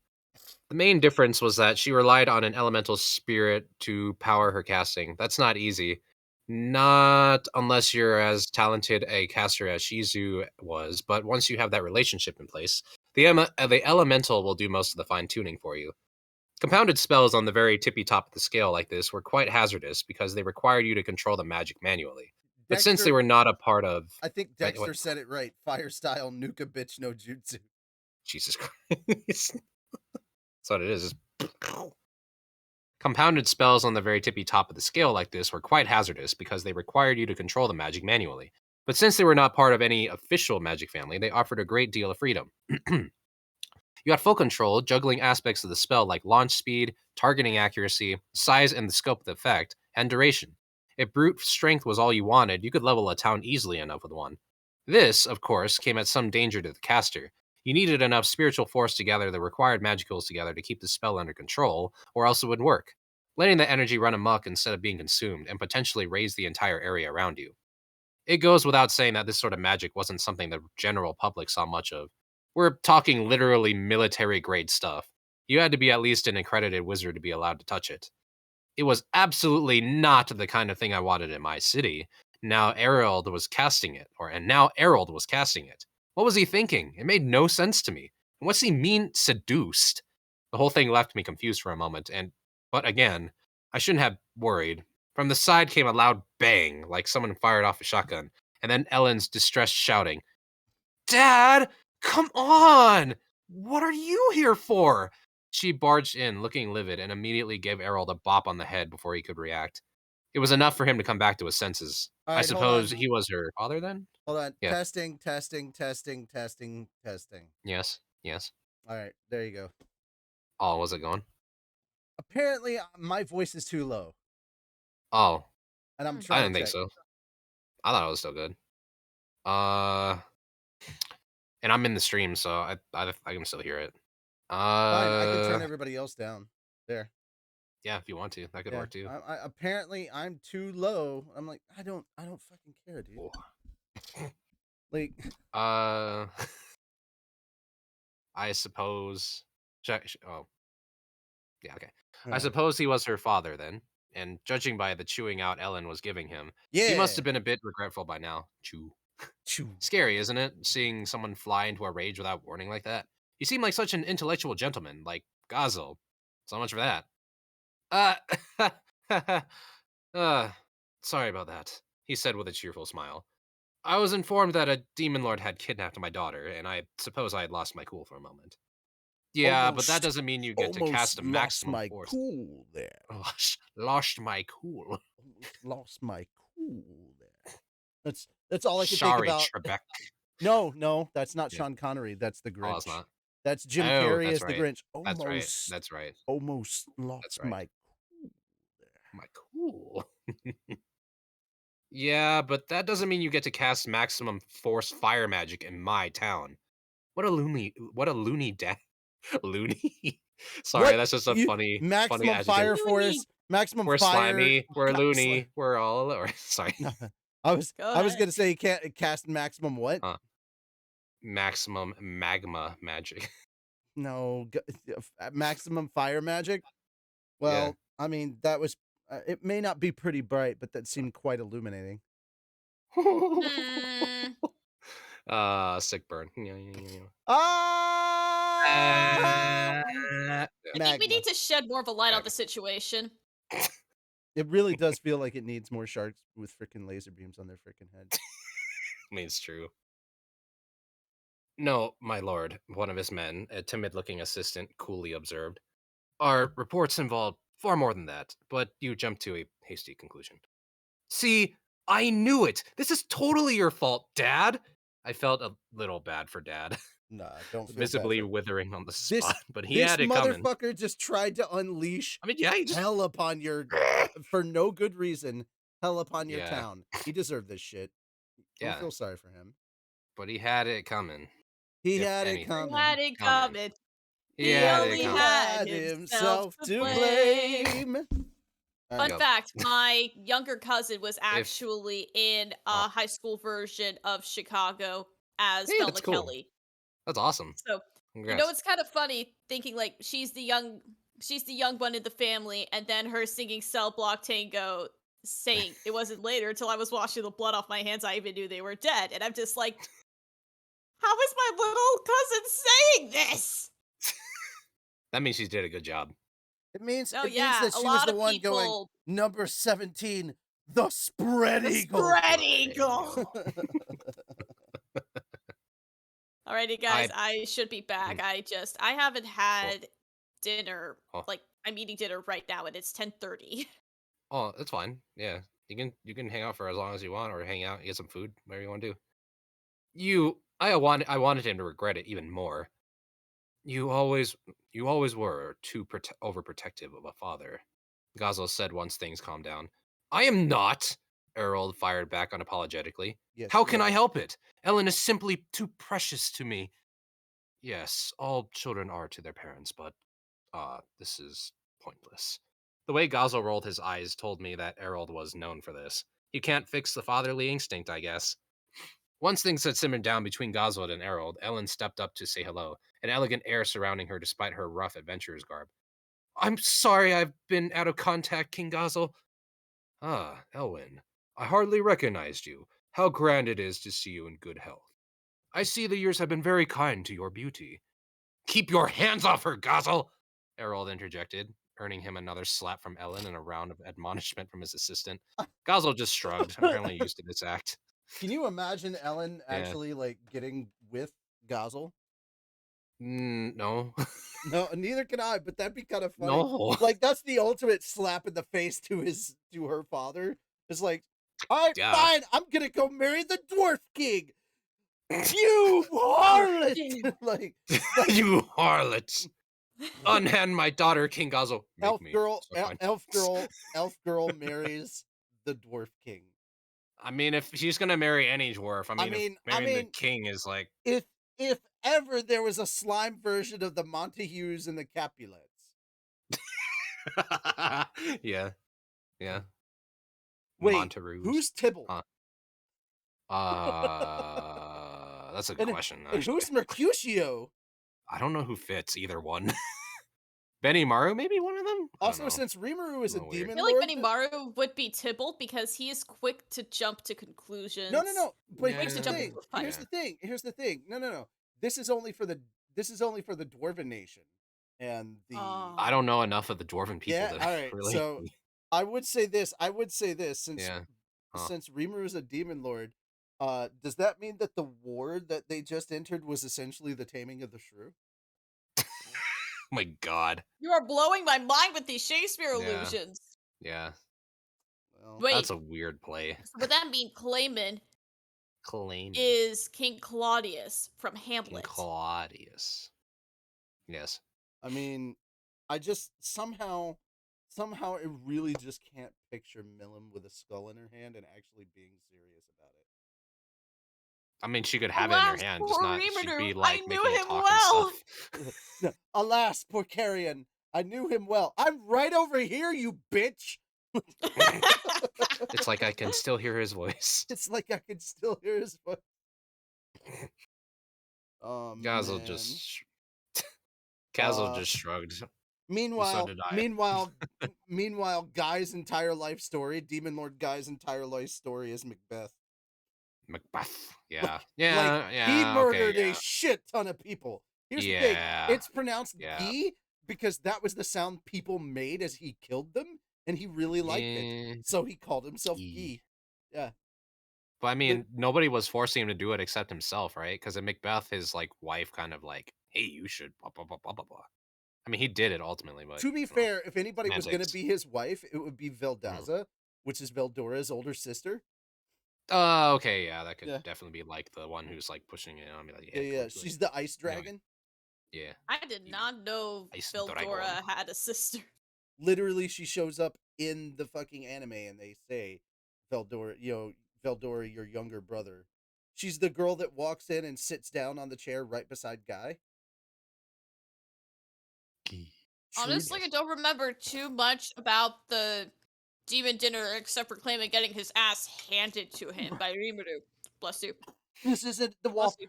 The main difference was that she relied on an elemental spirit to power her casting. That's not easy. Not unless you're as talented a caster as Shizu was, but once you have that relationship in place, the elemental will do most of the fine-tuning for you. Compounded spells on the very tippy top of the scale like this were quite hazardous because they required you to control the magic manually. But since they Dexter, were not a part of... I think Wait, Dexter said it right. Fire style nuka bitch no jutsu. Jesus Christ. That's what it is. Compounded spells on the very tippy top of the scale like this were quite hazardous because they required you to control the magic manually. But since they were not part of any official magic family, they offered a great deal of freedom. You had full control, juggling aspects of the spell like launch speed, targeting accuracy, size and the scope of the effect, and duration. If brute strength was all you wanted, you could level a town easily enough with one. This, of course, came at some danger to the caster. You needed enough spiritual force to gather the required magicals together to keep the spell under control, or else it wouldn't work, letting the energy run amok instead of being consumed and potentially raise the entire area around you. It goes without saying that this sort of magic wasn't something the general public saw much of. We're talking literally military grade stuff. You had to be at least an accredited wizard to be allowed to touch it. It was absolutely not the kind of thing I wanted in my city. Now Errol was casting it. What was he thinking? It made no sense to me. And what's he mean seduced? The whole thing left me confused for a moment, but again, I shouldn't have worried. From the side came a loud bang, like someone fired off a shotgun, and then Ellen's distressed shouting, "Dad, come on! What are you here for?" She barged in, looking livid, and immediately gave Errol a bop on the head before he could react. It was enough for him to come back to his senses. All I right, hold on. suppose he was her father then? Hold on. Yeah. Testing, testing, testing, testing, testing. Yes. All right, there you go. Oh, was it going? Apparently, my voice is too low, Oh, and I'm I trying I didn't to think check. so. I thought it was still good. And I'm in the stream, so I can still hear it. Fine, I can turn everybody else down. There. Yeah, if you want to, that could Yeah. work too. Apparently, I'm too low. I'm like, I don't fucking care, dude. Oh. Like, I suppose. Oh, yeah, okay. I uh, suppose he was her father then, and judging by the chewing out Ellen was giving him, yeah. he must have been a bit regretful by now. Chew. Choo. Scary, isn't it? Seeing someone fly into a rage without warning like that. You seem like such an intellectual gentleman, like Gazel. So much for that. Uh, sorry about that, he said with a cheerful smile. I was informed that a demon lord had kidnapped my daughter, and I suppose I had lost my cool for a moment. Yeah, but that doesn't mean you get to cast a maximum my force. cool there. Lost my cool. Almost lost my cool there. That's all I can think Sorry, about. Trebek. No, that's not Yeah. Sean Connery. That's the Grinch. Oh, it's not. That's Jim Oh, Carrey that's as the right. Grinch. That's right. That's right. Almost lost right. my cool there. My cool. Yeah, but that doesn't mean you get to cast maximum force fire magic in my town. What a loony dad. Loony. Sorry, What? that's just a You- funny maximum adjective. fire Loony. force. Maximum We're fire. slimy. We're Sli- loony. We're all. Or sorry. No, I was Go I was ahead. gonna say you can't cast maximum what? Maximum magma magic. No, maximum fire magic. Well, I mean that was. It may not be pretty bright, but that seemed quite illuminating. Hmm. Sick burn. Yeah. Ah! I think we Magma. need to shed more of a light on Magma. the situation. It really does feel like it needs more sharks with freaking laser beams on their freaking heads. I mean, it's true. No, my lord, one of his men, a timid-looking assistant, coolly observed. Our reports involve far more than that, but you jumped to a hasty conclusion. See, I knew it! This is totally your fault, Dad! I felt a little bad for Dad, Nah, don't feel visibly bad for withering on the this. spot, but he This had it coming. motherfucker just tried to unleash I mean, yeah, he just... hell upon your, for no good reason, hell upon your Yeah. town. He deserved this shit. Don't Yeah. feel sorry for him. But he had it coming. He If had it anything. coming. Had it Coming. coming. He He had only it coming. had himself to blame. Fun Go. fact, my younger cousin was actually in a high school version of Chicago as Hey, Thelma that's cool. Kelly. That's awesome. So Congrats. it's kind of funny thinking like she's the young one in the family, and then her singing Cell Block Tango saying it wasn't later until I was washing the blood off my hands I even knew they were dead. And I'm just like, how is my little cousin saying this? That means she did a good job. It means Oh it means yeah, that a she was lot the of one going people. number 17, the spread The eagle. spread eagle. Alrighty, guys, I I should be back. mm, I haven't had dinner. oh, Like I'm eating dinner right now, and it's 10:30. oh, that's fine. Yeah, you can hang out for as long as you want, or hang out, get some food, whatever you want to do. I wanted him to regret it even more. You always, you always were too overprotective of a father. Gazzo said once things calmed down. I am not. Earl fired back unapologetically. Yes, How you can I are. help it? Ellen is simply too precious to me. Yes, all children are to their parents, but this is pointless. The way Gazzo rolled his eyes told me that Errol was known for this. You can't fix the fatherly instinct, I guess. Once things had simmered down between Goswald and Errol, Ellen stepped up to say hello, an elegant air surrounding her despite her rough adventurer's garb. I'm sorry I've been out of contact, King Goswald. Ah, Elwyn, I hardly recognized you. How grand it is to see you in good health. I see the years have been very kind to your beauty. Keep your hands off her, Goswald! Errol interjected, earning him another slap from Ellen and a round of admonishment from his assistant. Goswald just shrugged, apparently used to this act. Can you imagine Ellen Yeah. actually like getting with Gozel? No. No, neither can I, but that'd be kind of funny. No. Like that's the ultimate slap in the face to her father. It's like, all right, Yeah. fine, I'm gonna go marry the dwarf king. You harlot! like You harlots. Unhand my daughter, King Gazzo. Make elf me. girl, So fine. elf girl marries the dwarf king. I mean, if she's gonna marry any dwarf, I if mean, marrying the king is like, if ever there was a slime version of the Montagues and the Capulets. yeah, yeah. Wait, Montaroos. who's Tybalt? Huh. That's a good question. And Actually, who's Mercutio? I don't know who fits either one. Benny Maru, maybe one of them. I don't Also, know. since Rimuru is a Weird. I demon feel like lord, Benimaru would be Tybalt because he is quick to jump to conclusions. no. But Quick here's to the jump thing. into a fight. Here's the thing. No. This is only for the Dwarven nation, and the I don't know enough of the dwarven people yeah. to All right, really. so I would say this. Yeah. Huh. Since Rimuru is a demon lord, does that mean that the war that they just entered was essentially the taming of the shrew? Oh my god. You are blowing my mind with these Shakespeare Yeah. allusions. Yeah. Well, Wait, That's a weird play. would that mean Clayman Claim is King Claudius from King Hamlet? Claudius. Yes. I mean, I just somehow I really just can't picture Milim with a skull in her hand and actually being serious about it. I mean, she could have it in her Alas, hand, poor just not. She'd Rimuru, be I like knew making it him talk well. and stuff. No, alas, poor Carrion, I knew him well. I'm right over here, you bitch. It's like I can still hear his voice. It's like I can still hear his voice. Oh Gazel man. just. Gazel Uh, just shrugged. So Meanwhile, did I. meanwhile, Guy's entire life story, Demon Lord Guy's entire life story is Macbeth. Macbeth. Yeah. Like, Yeah. he Yeah. murdered Okay. a shit ton of people. Here's the thing. Yeah. It's pronounced Yeah. "gee" because that was the sound people made as he killed them, and he really liked it. So he called himself Gee. Gee. Yeah. But I mean, nobody was forcing him to do it except himself, right? Because in Macbeth, his like wife kind of like, hey, you should blah blah blah blah blah blah. I mean, he did it ultimately, but To be fair, if anybody was going to semantics. be his wife, it would be Veldaza, which is Veldora's older sister. Oh, okay, yeah, that could Yeah. definitely be like the one who's like pushing it on me, like, Yeah. cool, She's the ice dragon. yeah. I did not know Ice Veldora Dragon. had a sister. Literally, she shows up in the fucking anime, and they say, Veldora, Veldora, your younger brother. She's the girl that walks in and sits down on the chair right beside Guy. Honestly, I don't remember too much about the demon dinner except for Clayman getting his ass handed to him by Rimuru. Bless you. This isn't the Bless wall. you.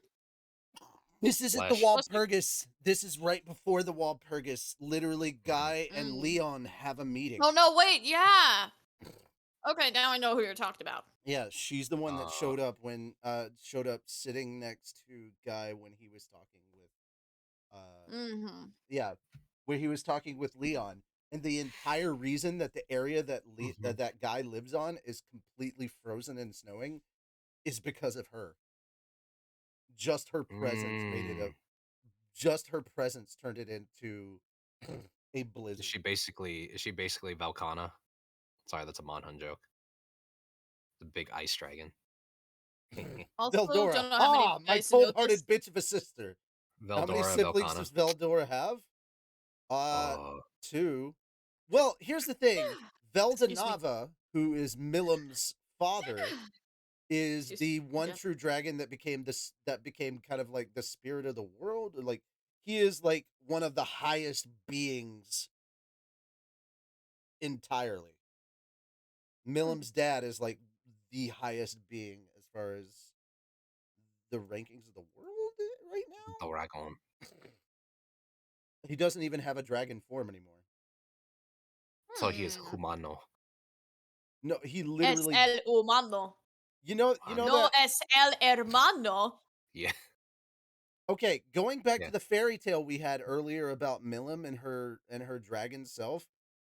This isn't the Flesh. Bless you. Walpurgis. This is right before the Walpurgis. Literally, Guy and Mm. Leon have a meeting. Oh no, wait, yeah. Okay, now I know who you're talking about. Yeah, she's the one that showed up sitting next to Guy when he was talking with Mm-hmm. yeah, where he was talking with Leon. And the entire reason that the area that Mhm. that guy lives on is completely frozen and snowing is because of her. Just her presence made it a Mm. just her presence turned it into a Is blizzard. she basically Valkana? Sorry, that's a Monhun joke. The big ice dragon. Also, Veldora. don't know how many of Ah, you my guys know this. cold-hearted bitch of a sister. How many Veldora siblings Valkana. does Veldora have? Oh, 2. Well, here's the thing. Excuse me. Veldanava, who is Milim's father, is Excuse me. the one Okay. true dragon that became this that became kind of like the spirit of the world. Or like he is like one of the highest beings entirely. Hmm. Milim's dad is like the highest being as far as the rankings of the world right now. Doragon. He doesn't even have a dragon form anymore. So he is Hmm. Humano. No, he Es literally. el humano. You know Humano. No that. es el hermano. Yeah, Okay, going back yeah. to the fairy tale we had earlier about Milim and her dragon self,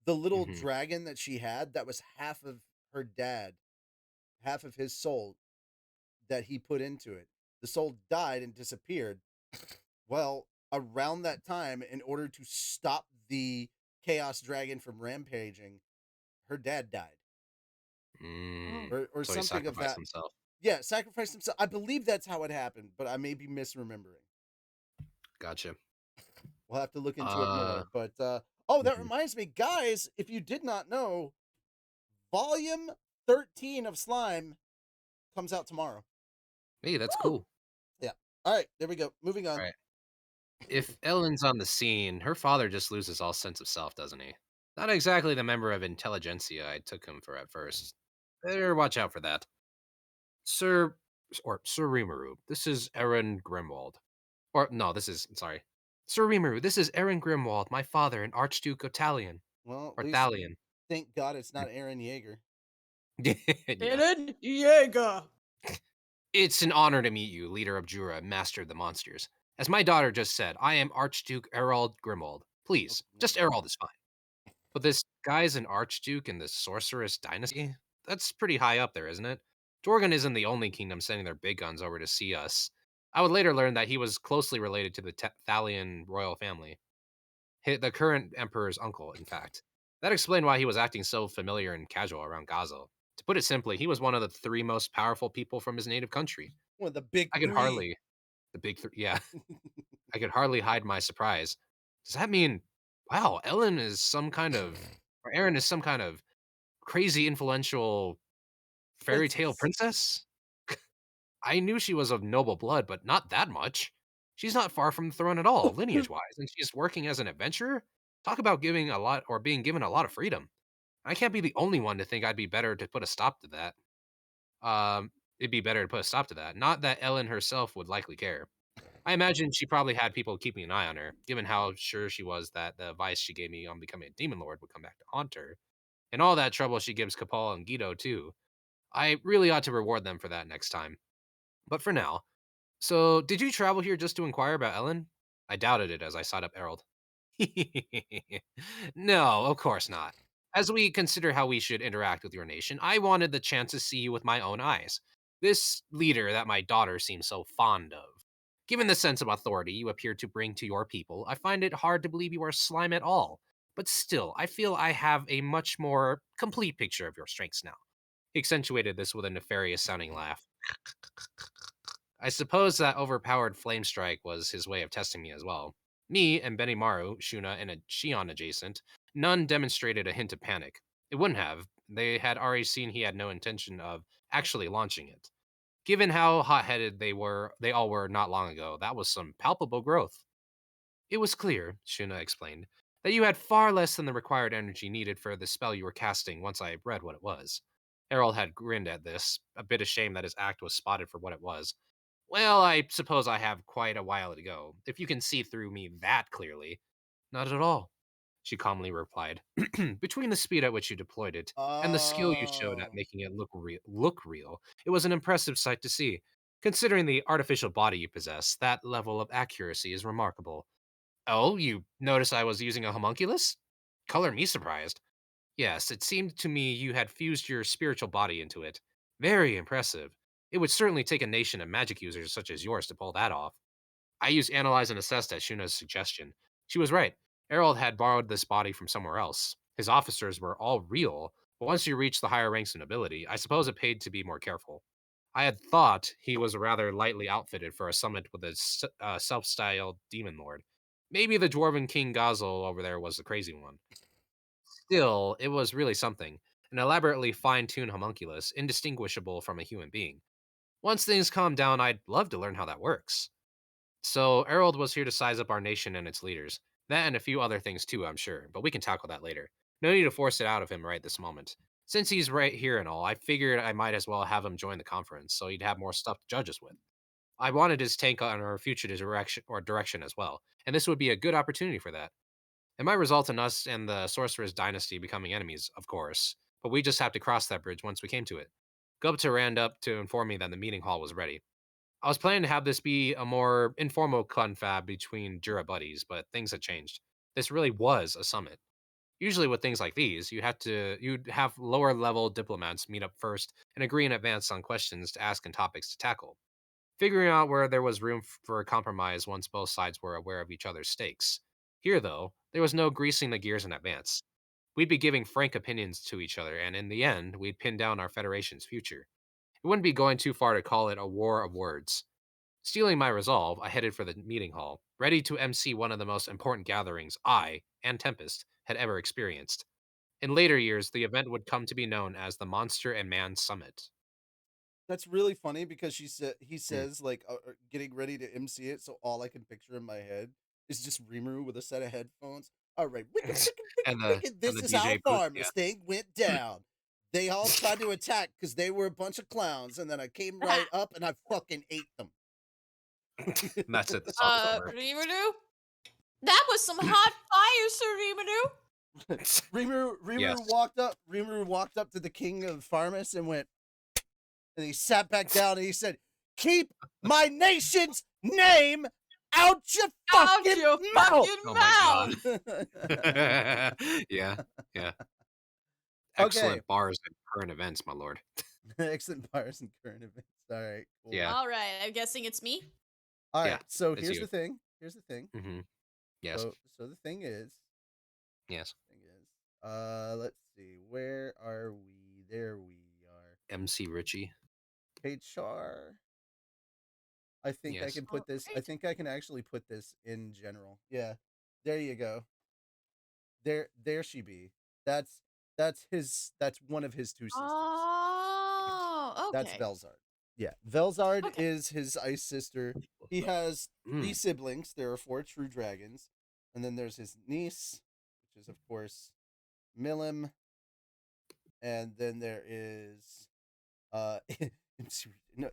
the little Hmm. dragon that she had that was half of her dad, half of his soul that he put into it. The soul died and disappeared. Well, around that time, in order to stop the chaos dragon from rampaging, her dad died, Mm. or So he something of sacrificed that. himself. Yeah, sacrificed himself. I believe that's how it happened, but I may be misremembering. Gotcha. We'll have to look into it Uh, more. But oh, that mhm. reminds me, guys, if you did not know, volume 13 of Slime comes out tomorrow. Hey, that's Woo! cool. Yeah. All right, there we go. Moving All on. right. If Ellen's on the scene, her father just loses all sense of self, doesn't he? Not exactly the member of intelligentsia I took him for at first. Better watch out for that. Sir, or Sir Rimuru, this is Aaron Grimwald. Or, no, this is, sorry. Sir Rimuru, this is Aaron Grimwald, my father, an Archduke of Talion. Well, at Or least Thalion. thank God it's not Aaron Yeager. Yeah. Eren Yeager. It's an honor to meet you, leader of Jura, master of the monsters. As my daughter just said, I am Archduke Erald Grimwald. Oh, Please, never just mind. Erald is fine. But this guy's an archduke in the sorceress dynasty? That's pretty high up there, isn't it? Dorgan isn't the only kingdom sending their big guns over to see us. I would later learn that he was closely related to the Thalian royal family. The current emperor's uncle, in fact. That explained why he was acting so familiar and casual around Gazo. To put it simply, he was one of the three most powerful people from his native country. One of the big I could three. hardly, the big three, yeah, I could hardly hide my surprise. Does that mean, wow, Ellen is some kind of, or Aaron is some kind of crazy influential fairy tale Princess. princess? I knew she was of noble blood, but not that much. She's not far from the throne at all, lineage wise, and she's working as an adventurer? Talk about giving a lot or being given a lot of freedom. I can't be the only one to think I'd be better to put a stop to that. It'd be better to put a stop to that. Not that Ellen herself would likely care. I imagine she probably had people keeping an eye on her, given how sure she was that the advice she gave me on becoming a demon lord would come back to haunt her. And all that trouble she gives Kapal and Guido, too. I really ought to reward them for that next time. But for now, so did you travel here just to inquire about Ellen? I doubted it as I sought up Errol. No, of course not. As we consider how we should interact with your nation, I wanted the chance to see you with my own eyes. This leader that my daughter seems so fond of. Given the sense of authority you appear to bring to your people, I find it hard to believe you are slime at all. But still, I feel I have a much more complete picture of your strengths now. He accentuated this with a nefarious sounding laugh. I suppose that overpowered flame strike was his way of testing me as well. Me and Benimaru, Shuna, and a Shion adjacent, none demonstrated a hint of panic. It wouldn't have. They had already seen he had no intention of actually launching it. Given how hot-headed they all were not long ago, that was some palpable growth. It was clear, Shuna explained, that you had far less than the required energy needed for the spell you were casting once I read what it was. Harold had grinned at this, a bit ashamed that his act was spotted for what it was. Well, I suppose I have quite a while to go, if you can see through me that clearly. Not at all, she calmly replied. Between the speed at which you deployed it and the skill you showed at Oh. making it look real, it was an impressive sight to see. Considering the artificial body you possess, that level of accuracy is remarkable. Oh, you notice I was using a homunculus? Color me surprised. Yes, it seemed to me you had fused your spiritual body into it. Very impressive. It would certainly take a nation of magic users such as yours to pull that off. I used Analyze and Assess as Shuna's suggestion. She was right. Errol had borrowed this body from somewhere else. His officers were all real, but once you reached the higher ranks in nobility, I suppose it paid to be more careful. I had thought he was rather lightly outfitted for a summit with a self styled demon lord. Maybe the dwarven King Gazel over there was the crazy one. Still, it was really something. An elaborately fine tuned homunculus, indistinguishable from a human being. Once things calm down, I'd love to learn how that works. So, Errol was here to size up our nation and its leaders. That and a few other things too, I'm sure, but we can tackle that later. No need to force it out of him right this moment. Since he's right here and all, I figured I might as well have him join the conference so he'd have more stuff to judge us with. I wanted his take on our future direction as well, and this would be a good opportunity for that. It might result in us and the Sorcerer's dynasty becoming enemies, of course, but we just have to cross that bridge once we came to it. Gupta ran up to inform me that the meeting hall was ready. I was planning to have this be a more informal confab between Jura buddies, but things had changed. This really was a summit. Usually with things like these, you'd have lower level diplomats meet up first and agree in advance on questions to ask and topics to tackle, figuring out where there was room for a compromise once both sides were aware of each other's stakes. Here, though, there was no greasing the gears in advance. We'd be giving frank opinions to each other, and in the end, we'd pin down our Federation's future. It wouldn't be going too far to call it a war of words. Stealing my resolve, I headed for the meeting hall, ready to MC one of the most important gatherings I, and Tempest, had ever experienced. In later years, the event would come to be known as the Monster and Man Summit. That's really funny because he Mm. says like getting ready to MC it, so all I can picture in my head is just Rimuru with a set of headphones. All right, wicka, wicka, and wicka, the wicka. and This the is how DJ booth, yeah. Farmers thing went down. They all tried to attack because they were a bunch of clowns, and then I came right up and I fucking ate them. And that's it. The song's over. Rimuru? That was some hot fire, Sir Rimuru. Rimuru Yes. walked up. Rimuru walked up to the king of Farmus and went, and he sat back down and he said, "Keep my nation's name out your fucking mouth." Oh my god. Yeah, yeah. Okay. Excellent bars and current events, my lord. Excellent bars and current events. All right, cool. Yeah. All right, I'm guessing it's me. All right. Yeah, So it's here's you. the thing. Here's the thing. Mm-hmm. Yes. So the thing is, Yes. let's see. Where are we? There we are. MC Richie. HR. I think I Yes. can put this. I Alright. think I can actually put this in general. Yeah. There you go. There she be. That's that's one of his two sisters. Oh, That's okay. Velzard. Yeah. Velzard Okay. is his ice sister. He has 3 siblings. There are 4 true dragons. And then there's his niece, which is of course Milim. And then there is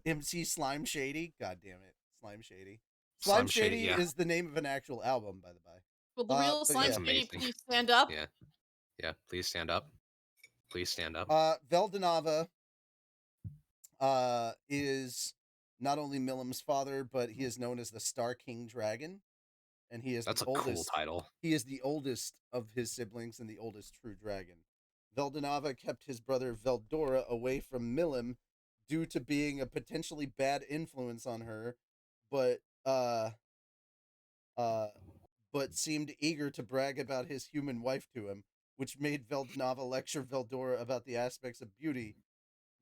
MC Slime Shady. God damn it. Slime Shady. Slime Shady yeah. is the name of an actual album, by the way. Will the real but Slime That's yeah. Shady amazing. please stand up? Yeah. Yeah. Please stand up. Please stand up. Veldanava is not only Milim's father, but he is known as the Star King Dragon, and he is That's the a cool oldest. title. He is the oldest of his siblings and the oldest true dragon. Veldanava kept his brother Veldora away from Milim due to being a potentially bad influence on her, but but seemed eager to brag about his human wife to him, which made Veldanava lecture Veldora about the aspects of beauty,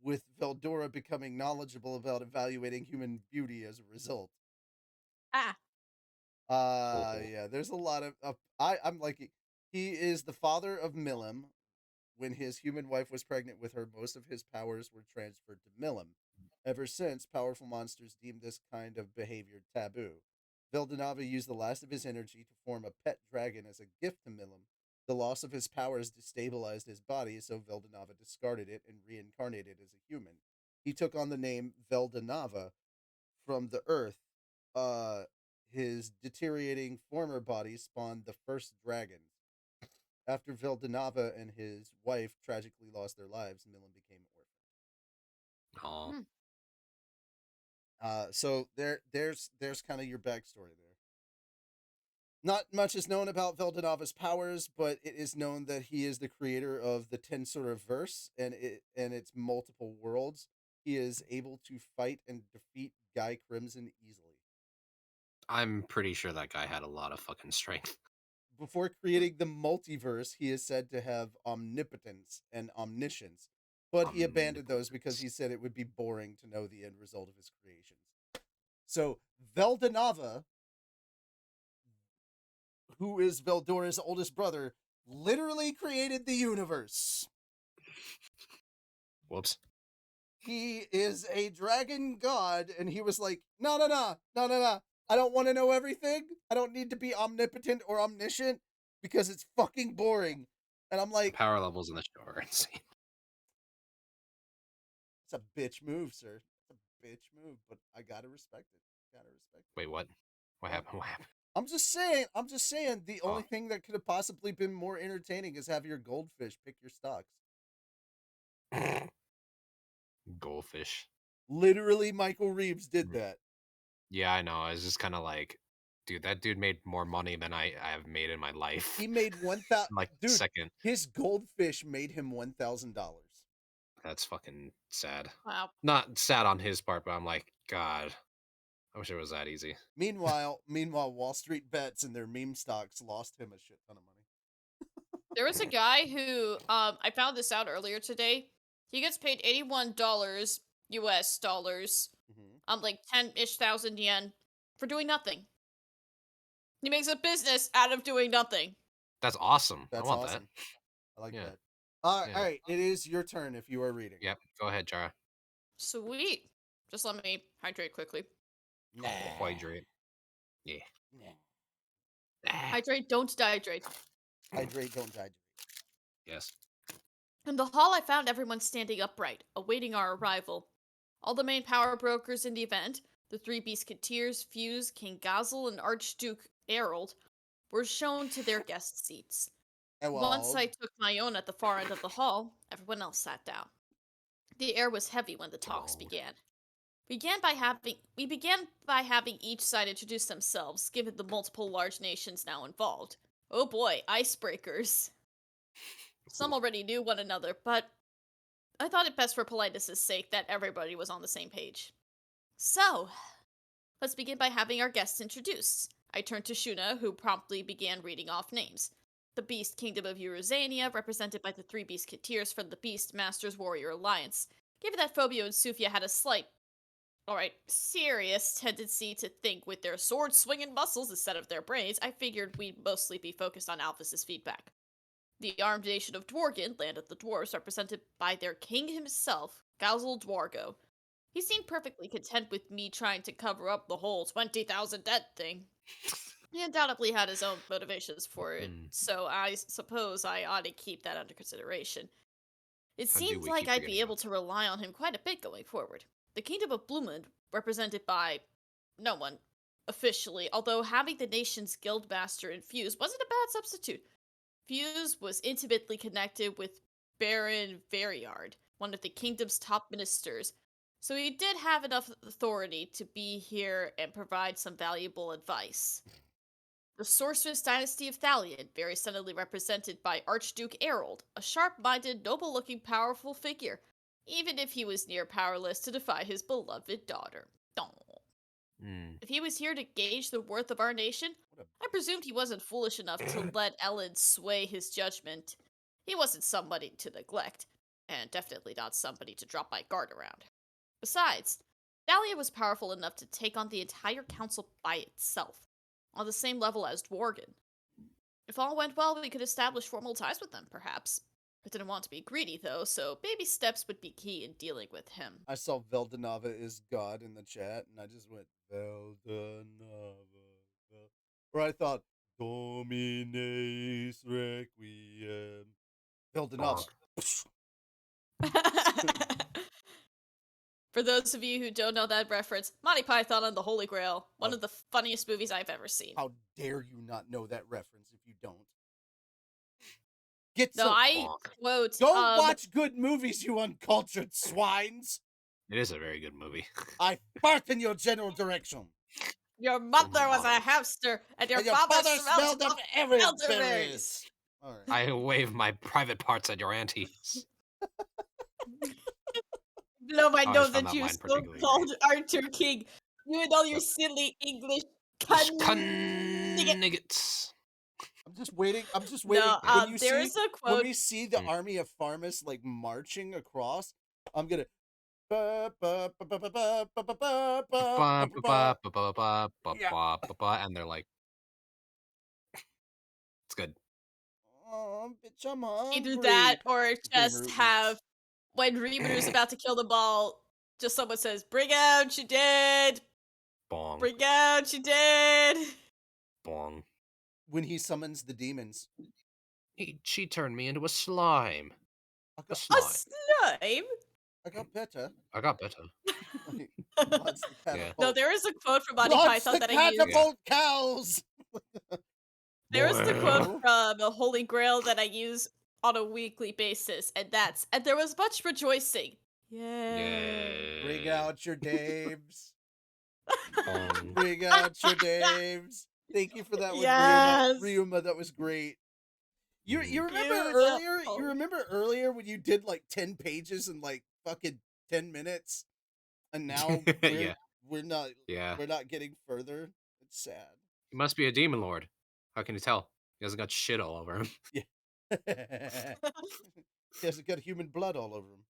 with Veldora becoming knowledgeable about evaluating human beauty as a result. Ah. Yeah, there's a lot of I'm like he is the father of Milim. When his human wife was pregnant with her, most of his powers were transferred to Milim. Ever since, powerful monsters deemed this kind of behavior taboo. Vildanava used the last of his energy to form a pet dragon as a gift to Milim. The loss of his powers destabilized his body, so Veldanava discarded it and reincarnated as a human. He took on the name Veldanava from the earth. Uh, his deteriorating former body spawned the first dragons. After Vildanava and his wife tragically lost their lives, Milim became orphaned. Oh. Hmm. So there's kind of your backstory there. Not much is known about Veldanava's powers, but it is known that he is the creator of the Tensura verse and its multiple worlds. He is able to fight and defeat Guy Crimson easily. I'm pretty sure that guy had a lot of fucking strength. Before creating the multiverse, he is said to have omnipotence and omniscience, but he abandoned those because he said it would be boring to know the end result of his creations. So Veldanava, who is Veldora's oldest brother, literally created the universe. Whoops. He is a dragon god, and he was like, no. I don't want to know everything. I don't need to be omnipotent or omniscient because it's fucking boring. And I'm The like, power levels in the show are insane. it's a bitch move, sir. It's a bitch move, but I gotta respect it. Wait, what? What happened? What happened? I'm just saying, the only thing that could have possibly been more entertaining is have your goldfish pick your stocks. Goldfish. Literally, Michael Reeves did that. Yeah, I know. I was just kind of like, dude, that dude made more money than I have made in my life. He made 1,000. Like, dude, second. his goldfish made him $1,000. That's fucking sad. Wow. Not sad on his part, but I'm like, God, I wish it was that easy. Meanwhile, Wall Street Bets and their meme stocks lost him a shit ton of money. There was a guy who I found this out earlier today. He gets paid $81 US dollars, like 10-ish thousand yen for doing nothing. He makes a business out of doing nothing. That's awesome. That's I want awesome. that. I like Yeah. that. All Yeah. right, it is your turn if you are reading. Yep. Go ahead, Jara. Sweet. Just let me hydrate quickly. Hydrate. Yeah. Hydrate, don't dehydrate. Hydrate, don't hydrate. Yes. In the hall, I found everyone standing upright, awaiting our arrival. All the main power brokers in the event, the three Beastketeers, Fuse, King Gazel, and Archduke Errol, were shown to their guest seats. Once I took my own at the far end of the hall, everyone else sat down. The air was heavy when the talks began. We began by having each side introduce themselves, given the multiple large nations now involved. Oh boy, icebreakers. Some already knew one another, but I thought it best for politeness' sake that everybody was on the same page. So, let's begin by having our guests introduced. I turned to Shuna, who promptly began reading off names. The Beast Kingdom of Eurozania, represented by the three Beastketeers from the Beast Masters Warrior Alliance. Given that Phobio and Sufia had a serious tendency to think with their sword-swinging muscles instead of their brains, I figured we'd mostly be focused on Alphys's feedback. The armed nation of Dworgen, land of the dwarves, represented by their king himself, Gazel Dwargo. He seemed perfectly content with me trying to cover up the whole 20,000 dead thing. He undoubtedly had his own motivations for it, so I suppose I ought to keep that under consideration. It seemed like I'd be able to rely on him quite a bit going forward. The Kingdom of Bloomund, represented by no one, officially, although having the nation's guildmaster in Fuse wasn't a bad substitute. Fuse was intimately connected with Baron Veriard, one of the kingdom's top ministers, so he did have enough authority to be here and provide some valuable advice. The Sorceress Dynasty of Thalion, very suddenly represented by Archduke Errol, a sharp-minded, noble-looking, powerful figure, even if he was near powerless to defy his beloved daughter. If he was here to gauge the worth of our nation, I presumed he wasn't foolish enough to let Ellen sway his judgment. He wasn't somebody to neglect, and definitely not somebody to drop my guard around. Besides, Thalia was powerful enough to take on the entire council by itself, on the same level as Dworgen. If all went well, we could establish formal ties with them, perhaps. I didn't want to be greedy, though, so baby steps would be key in dealing with him. I saw Veldanava is God in the chat, and I just went, Veldanava. Or I thought, Domines Requiem. Veldanava. For those of you who don't know that reference, Monty Python and the Holy Grail, one of the funniest movies I've ever seen. How dare you not know that reference if you don't? Quote, Go watch good movies, you uncultured swines! It is a very good movie. I fart in your general direction. Your mother was a mother. hamster, and your And your father father smelled smelled of of elderberries. elderberries. All right. I wave my private parts at your aunties. Blow my I always nose found at that you, line particularly great. so-called Archer King. You and all your Yep. silly English Nuggets. I'm just waiting. I'm just waiting. No, When you there see, is a when quote. we see the Mm. army of Farmus like marching across, I'm gonna. Ba, ba, ba, ba, ba, ba, ba, ba, ba, ba, ba, ba. Yeah. And they're like, it's good. Oh, bitch, I'm hungry. Either that or Dreamer just eats. have when Rimuru about to kill the ball, just someone says, "Bring out your dead! Bong. Bring out your dead!" Bong. When he summons the demons. She turned me into a slime. I A got, A slime. slime. I got better. I got better. Like, launch the catapult. No, there is a quote from Monty Launch Python the that I use. catapult, cows. There is the quote Wow. from the Holy Grail that I use on a weekly basis, and there was much rejoicing. Yay. Bring out your Daves. Bong. Bring out your Daves. Thank you for that one, Yes. Ryuma. That was great. You remember Beautiful. earlier? You remember earlier when you did like 10 pages in like fucking 10 minutes, and now Yeah. we're not Yeah. we're not getting further. It's sad. He must be a demon lord. How can you tell? He hasn't got shit all over him. Yeah. He hasn't got human blood all over him.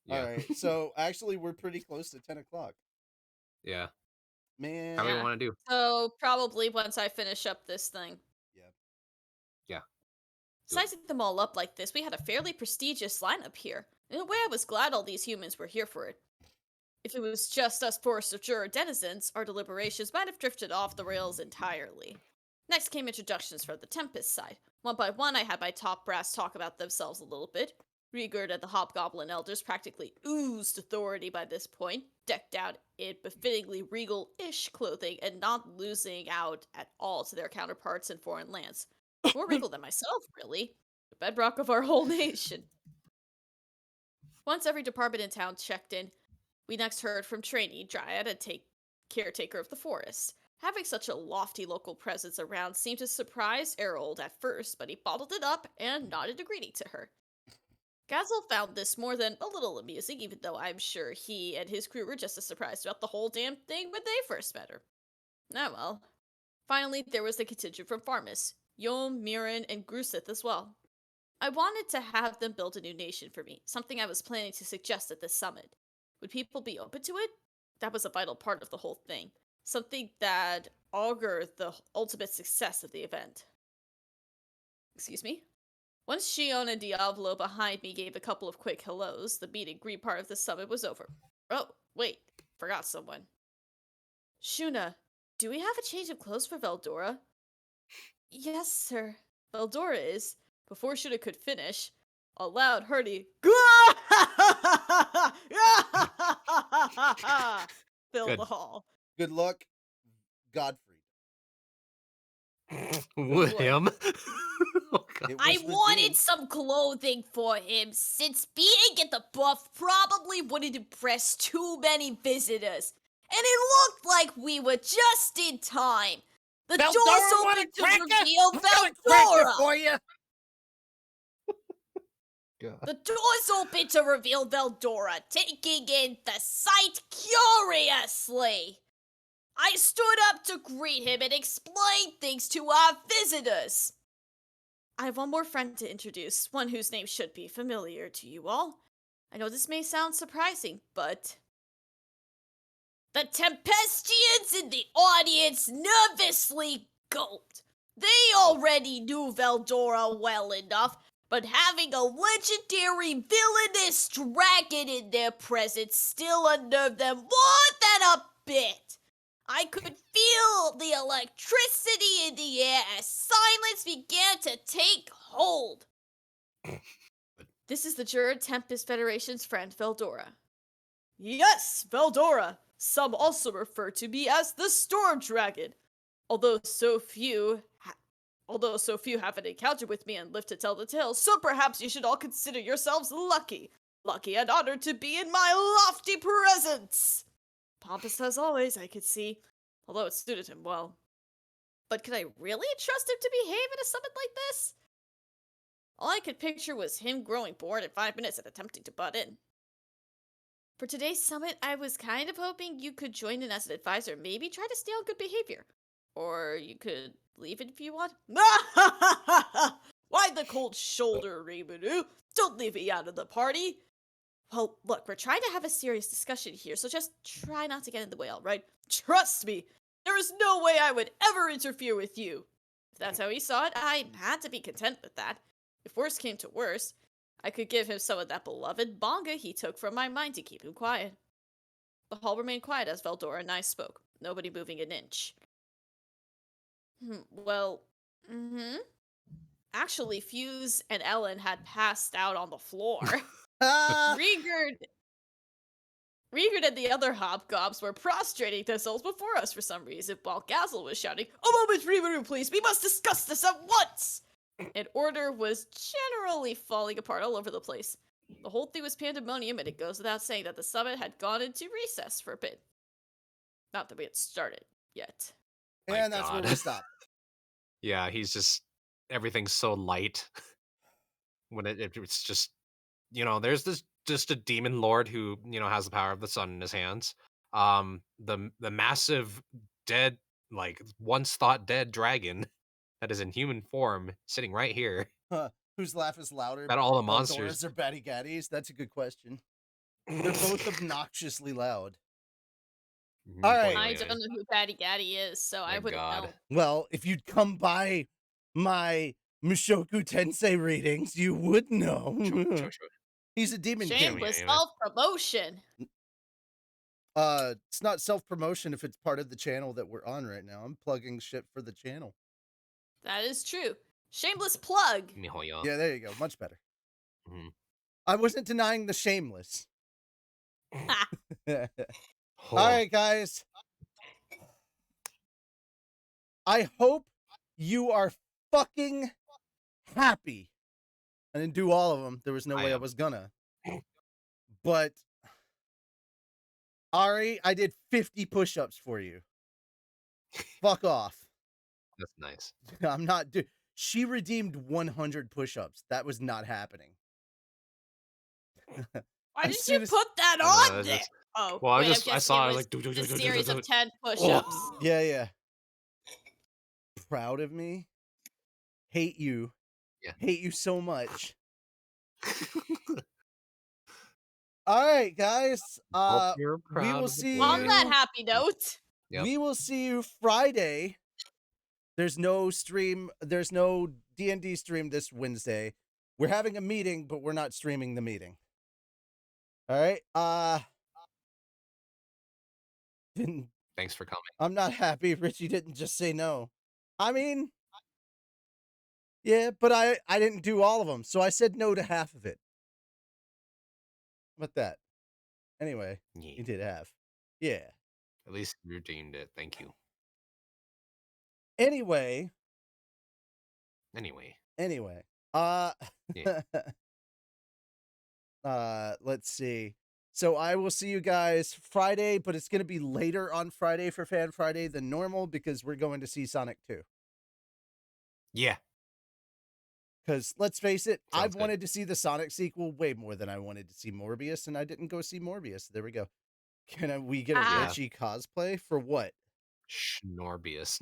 Yeah. All right, so actually we're pretty close to 10 o'clock. Yeah. Man. How do Yeah. we want to do? So probably once I finish up this thing. Yeah. Yeah. Do it. Sizing them all up like this, we had a fairly prestigious lineup here. In a way, I was glad all these humans were here for it. If it was just us Forest of Jura denizens, our deliberations might have drifted off the rails entirely. Next came introductions from the Tempest side. One by one, I had my top brass talk about themselves a little bit. Rigurd and the Hobgoblin elders practically oozed authority by this point, decked out in befittingly regal-ish clothing and not losing out at all to their counterparts in foreign lands. More regal than myself, really. The bedrock of our whole nation. Once every department in town checked in, we next heard from Trainee, Dryad, and caretaker of the forest. Having such a lofty local presence around seemed to surprise Erold at first, but he bottled it up and nodded a greeting to her. Gazel found this more than a little amusing, even though I'm sure he and his crew were just as surprised about the whole damn thing when they first met her. Ah well. Finally, there was the contingent from Farmus, Yom, Mirren, and Grusith as well. I wanted to have them build a new nation for me, something I was planning to suggest at this summit. Would people be open to it? That was a vital part of the whole thing. Something that augured the ultimate success of the event. Excuse me? Once Shion and Diavolo behind me gave a couple of quick hellos, the meet and greet part of the summit was over. Oh, wait, forgot someone. Shuna, do we have a change of clothes for Veldora? Yes, sir. Veldora is, before Shuna could finish, a loud, hearty filled Good. the hall. Good luck, Godfrey. William. Oh, God. It I was the wanted Dean. some clothing for him, since being at the buff probably wouldn't impress too many visitors. And it looked like we were just in time. The doors open to reveal Veldora! for you. The doors open to reveal Veldora, taking in the sight curiously. I stood up to greet him and explain things to our visitors. I have one more friend to introduce, one whose name should be familiar to you all. I know this may sound surprising, but the Tempestians in the audience nervously gulped. They already knew Veldora well enough, but having a legendary villainous dragon in their presence still unnerved them more than a bit. I could feel the electricity in the air as silence began to take hold. This is the Jura Tempest Federation's friend, Veldora. Yes, Veldora. Some also refer to me as the Storm Dragon. Although so few haven't encountered with me and lived to tell the tale, so perhaps you should all consider yourselves lucky. Lucky and honored to be in my lofty presence. Pompous as always, I could see. although it suited him well. But could I really trust him to behave at a summit like this? All I could picture was him growing bored in 5 minutes and attempting to butt in. For today's summit, I was kind of hoping you could join in as an advisor, maybe try to stay on good behavior. Or you could leave it if you want. Why the cold shoulder, Rimuru? Don't leave me out of the party. Well, look, we're trying to have a serious discussion here, so just try not to get in the way, alright? Trust me, there is no way I would ever interfere with you. If that's how he saw it, I had to be content with that. If worse came to worse, I could give him some of that beloved manga he took from my mind to keep him quiet. The hall remained quiet as Veldora and I spoke, nobody moving an inch. Well, actually, Fuse and Ellen had passed out on the floor. Rigard and the other hobgobs were prostrating themselves before us for some reason, while Gazel was shouting, "A moment, Rimuru, please! We must discuss this at once!" And order was generally falling apart all over the place. The whole thing was pandemonium, and it goes without saying that the summit had gone into recess for a bit. Not that we had started yet. My And that's where God. we stop. Yeah, he's just everything's so light. When it's just, there's this just a demon lord who has the power of the sun in his hands. The massive dead, like once thought dead dragon that is in human form sitting right here. Whose laugh is louder? Got all the Veldora's monsters. or Batty Gaddies? That's a good question. They're both obnoxiously loud. All right. I don't know who Batty Gaddy is, so I Thank wouldn't God. know. Well, if you'd come by my Mushoku Tensei readings, you would know. Sure. He's a demon king. Shameless self-promotion. It's not self-promotion if it's part of the channel that we're on right now. I'm plugging shit for the channel. That is true. Shameless plug. Yeah, there you go. Much better. Mhm. I wasn't denying the shameless. Ha. All right, guys. I hope you are fucking happy. I didn't do all of them. There was no way I was gonna. But Ari, I did 50 push-ups for you. Fuck off. That's nice. I'm not. She redeemed 100 push-ups. That was not happening. Why As did soon you as- put that I on know, there? just- Oh, Well, wait, I saw it like a series of 10 Oh. push-ups. Yeah. Proud of me. Hate you. Yeah. Hate you so much. All right, guys. Hope you're we proud will of the see boy. On that happy note, Yep. We will see you Friday. There's no stream. There's no D&D stream this Wednesday. We're having a meeting, but we're not streaming the meeting. All right. Thanks for coming. I'm not happy Richie didn't just say no. I mean, yeah, but I didn't do all of them, so I said no to half of it. What that? Anyway, Yeah. you did half. Yeah. At least you redeemed it. Thank you. Anyway. Yeah. Let's see. So I will see you guys Friday, but it's going to be later on Friday for Fan Friday than normal because we're going to see Sonic 2. Yeah. Because let's face it, Sounds I've good. wanted to see the Sonic sequel way more than I wanted to see Morbius, and I didn't go see Morbius. There we go. Can we get a Ah. Richie cosplay for what? Schnorbius.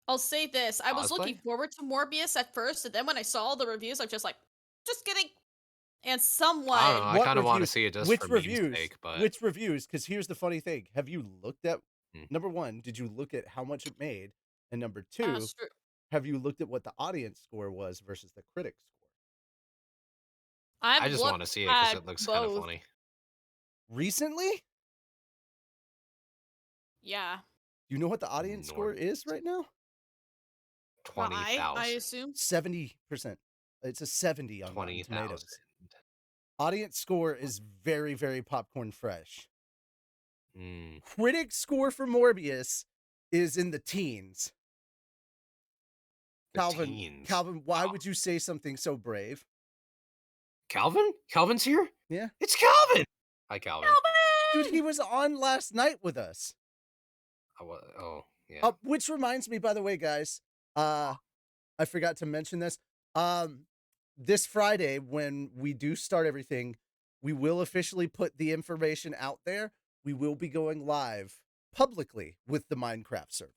I'll say this. I was Cosplay? looking forward to Morbius at first, and then when I saw all the reviews, I'm just like, just kidding. And someone... I don't know. I What kind of want to reviews? see it just Which for reviews? meme's sake, but Which reviews? Because here's the funny thing. Have you looked at, Hmm. number one, did you look at how much it made? And number two, That's true. have you looked at what the audience score was versus the critic score? I just want to see it because it looks kind of both. funny. Recently? Yeah. Do you know what the audience score is right now? 20,000. I assume. 70%. It's a 70 on Rotten 20,000. Tomatoes. Audience score is very, very popcorn fresh. Mm. Critic score for Morbius is in the teens. The Calvin, teens. Calvin, why Wow. would you say something so brave? Calvin? Calvin's here? Yeah. It's Calvin! Hi, Calvin. Dude, he was on last night with us. Oh, yeah. Which reminds me, by the way, guys, I forgot to mention this. This Friday, when we do start everything, we will officially put the information out there. We will be going live publicly with the Minecraft server.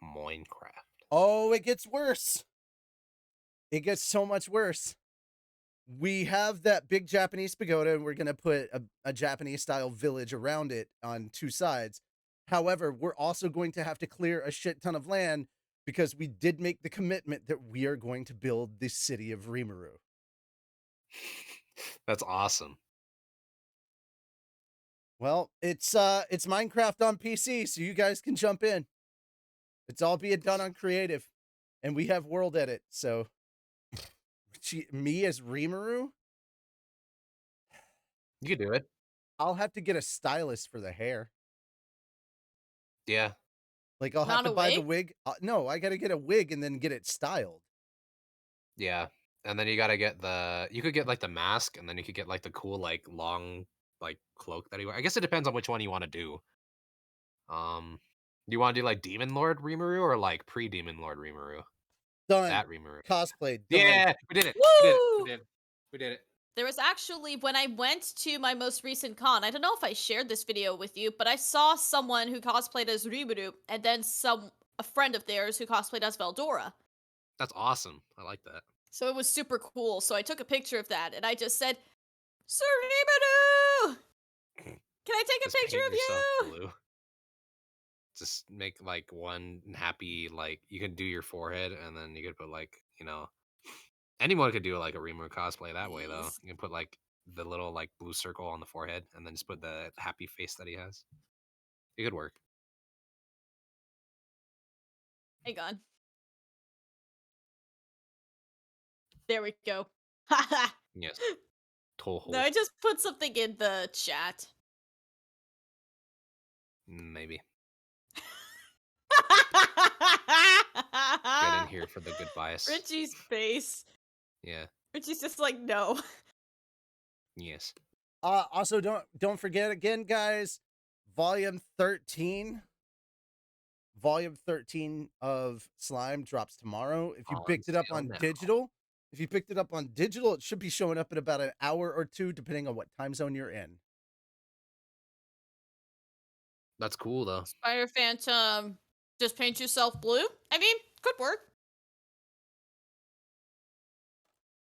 Minecraft. Oh, it gets worse. It gets so much worse. We have that big Japanese pagoda, and we're going to put a Japanese-style village around it on 2 sides. However, we're also going to have to clear a shit ton of land because we did make the commitment that we are going to build the city of Rimuru. That's awesome. Well, it's Minecraft on PC, so you guys can jump in. It's all being done on creative, and we have world edit. So, me as Rimuru, You could do it. I'll have to get a stylist for the hair. Yeah. Like I'll have Not to a buy the wig? wig. No, I got to get a wig and then get it styled. Yeah. And then you gotta get you could get like the mask, and then you could get like the cool, like long, like cloak that he wear. I guess it depends on which one you want to do. Do you want to do like Demon Lord Rimuru or like pre-Demon Lord Rimuru? Done. That Rimuru. Cosplay. Done. Yeah, we did it. Woo! We did it. There was actually, when I went to my most recent con, I don't know if I shared this video with you, but I saw someone who cosplayed as Rimuru, and then a friend of theirs who cosplayed as Veldora. That's awesome. I like that. So it was super cool. So I took a picture of that, and I just said, Sir Rimuru! Can I take a Just picture paint of yourself you? blue. Just make like one happy, like you can do your forehead, and then you could put like, anyone could do like a Rimuru cosplay that way though. Yes. You can put like the little like blue circle on the forehead, and then just put the happy face that he has. It could work. Hang on. There we go. Haha. Yes. Toho. No, I just put something in the chat. Maybe. Get in here for the good bias. Richie's face. Yeah. Richie's just like, no. Yes. Also, don't forget again, guys. Volume 13 of Slime drops tomorrow. If you picked it up on digital, it should be showing up in about an hour or 2, depending on what time zone you're in. That's cool though. Spider Phantom, just paint yourself blue? I mean, could work.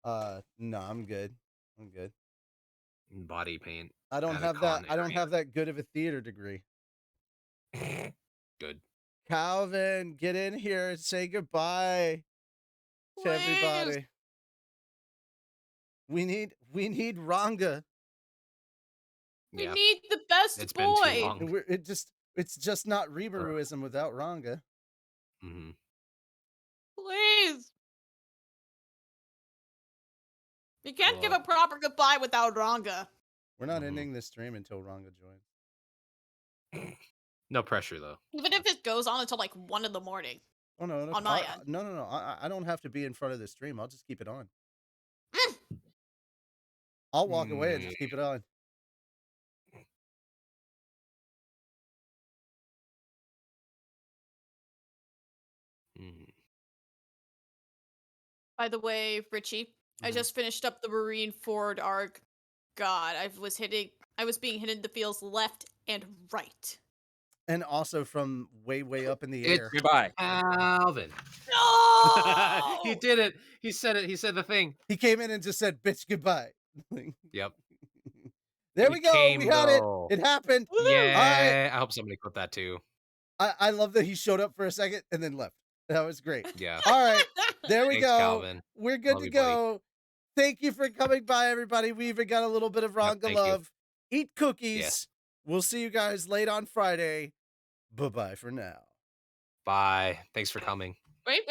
No, I'm good. Body paint. I don't at a have that. con I don't area. have that good of a theater degree. Good. Calvin, get in here and say goodbye to everybody. We need Ranga. We Yeah. need the best It's boy. been too long. And it's just not Rimuru-ism without Ranga. Mm-hmm. Please. You can't give Well- a proper goodbye without Ranga. We're not Mhm. ending this stream until Ranga joins. No pressure though. Even if it goes on until like 1 in the morning. Oh no, On my end. no. I don't have to be in front of the stream. I'll just keep it on. I'll walk away and just keep it on. Mm. By the way, Richie, I Mhm. just finished up the Marine Ford arc. God, I was being hit in the fields left and right. And also from way up in the It's- air. Goodbye. Alvin. No! He did it. He said it. He said the thing. He came in and just said, "Bitch, goodbye." Yep. There we go. We had Go. it. It happened. Yeah. I hope somebody put that too. I love that he showed up for a second and then left. That was great. Yeah. All right. There we Thanks, go. Calvin. We're good Love to you, buddy. go. Thank you for coming by, everybody. We even got a little bit of Ranga thank you. love. Eat cookies. We'll see you guys late on Friday. Bye-bye for now. Bye. Thanks for coming. Wait.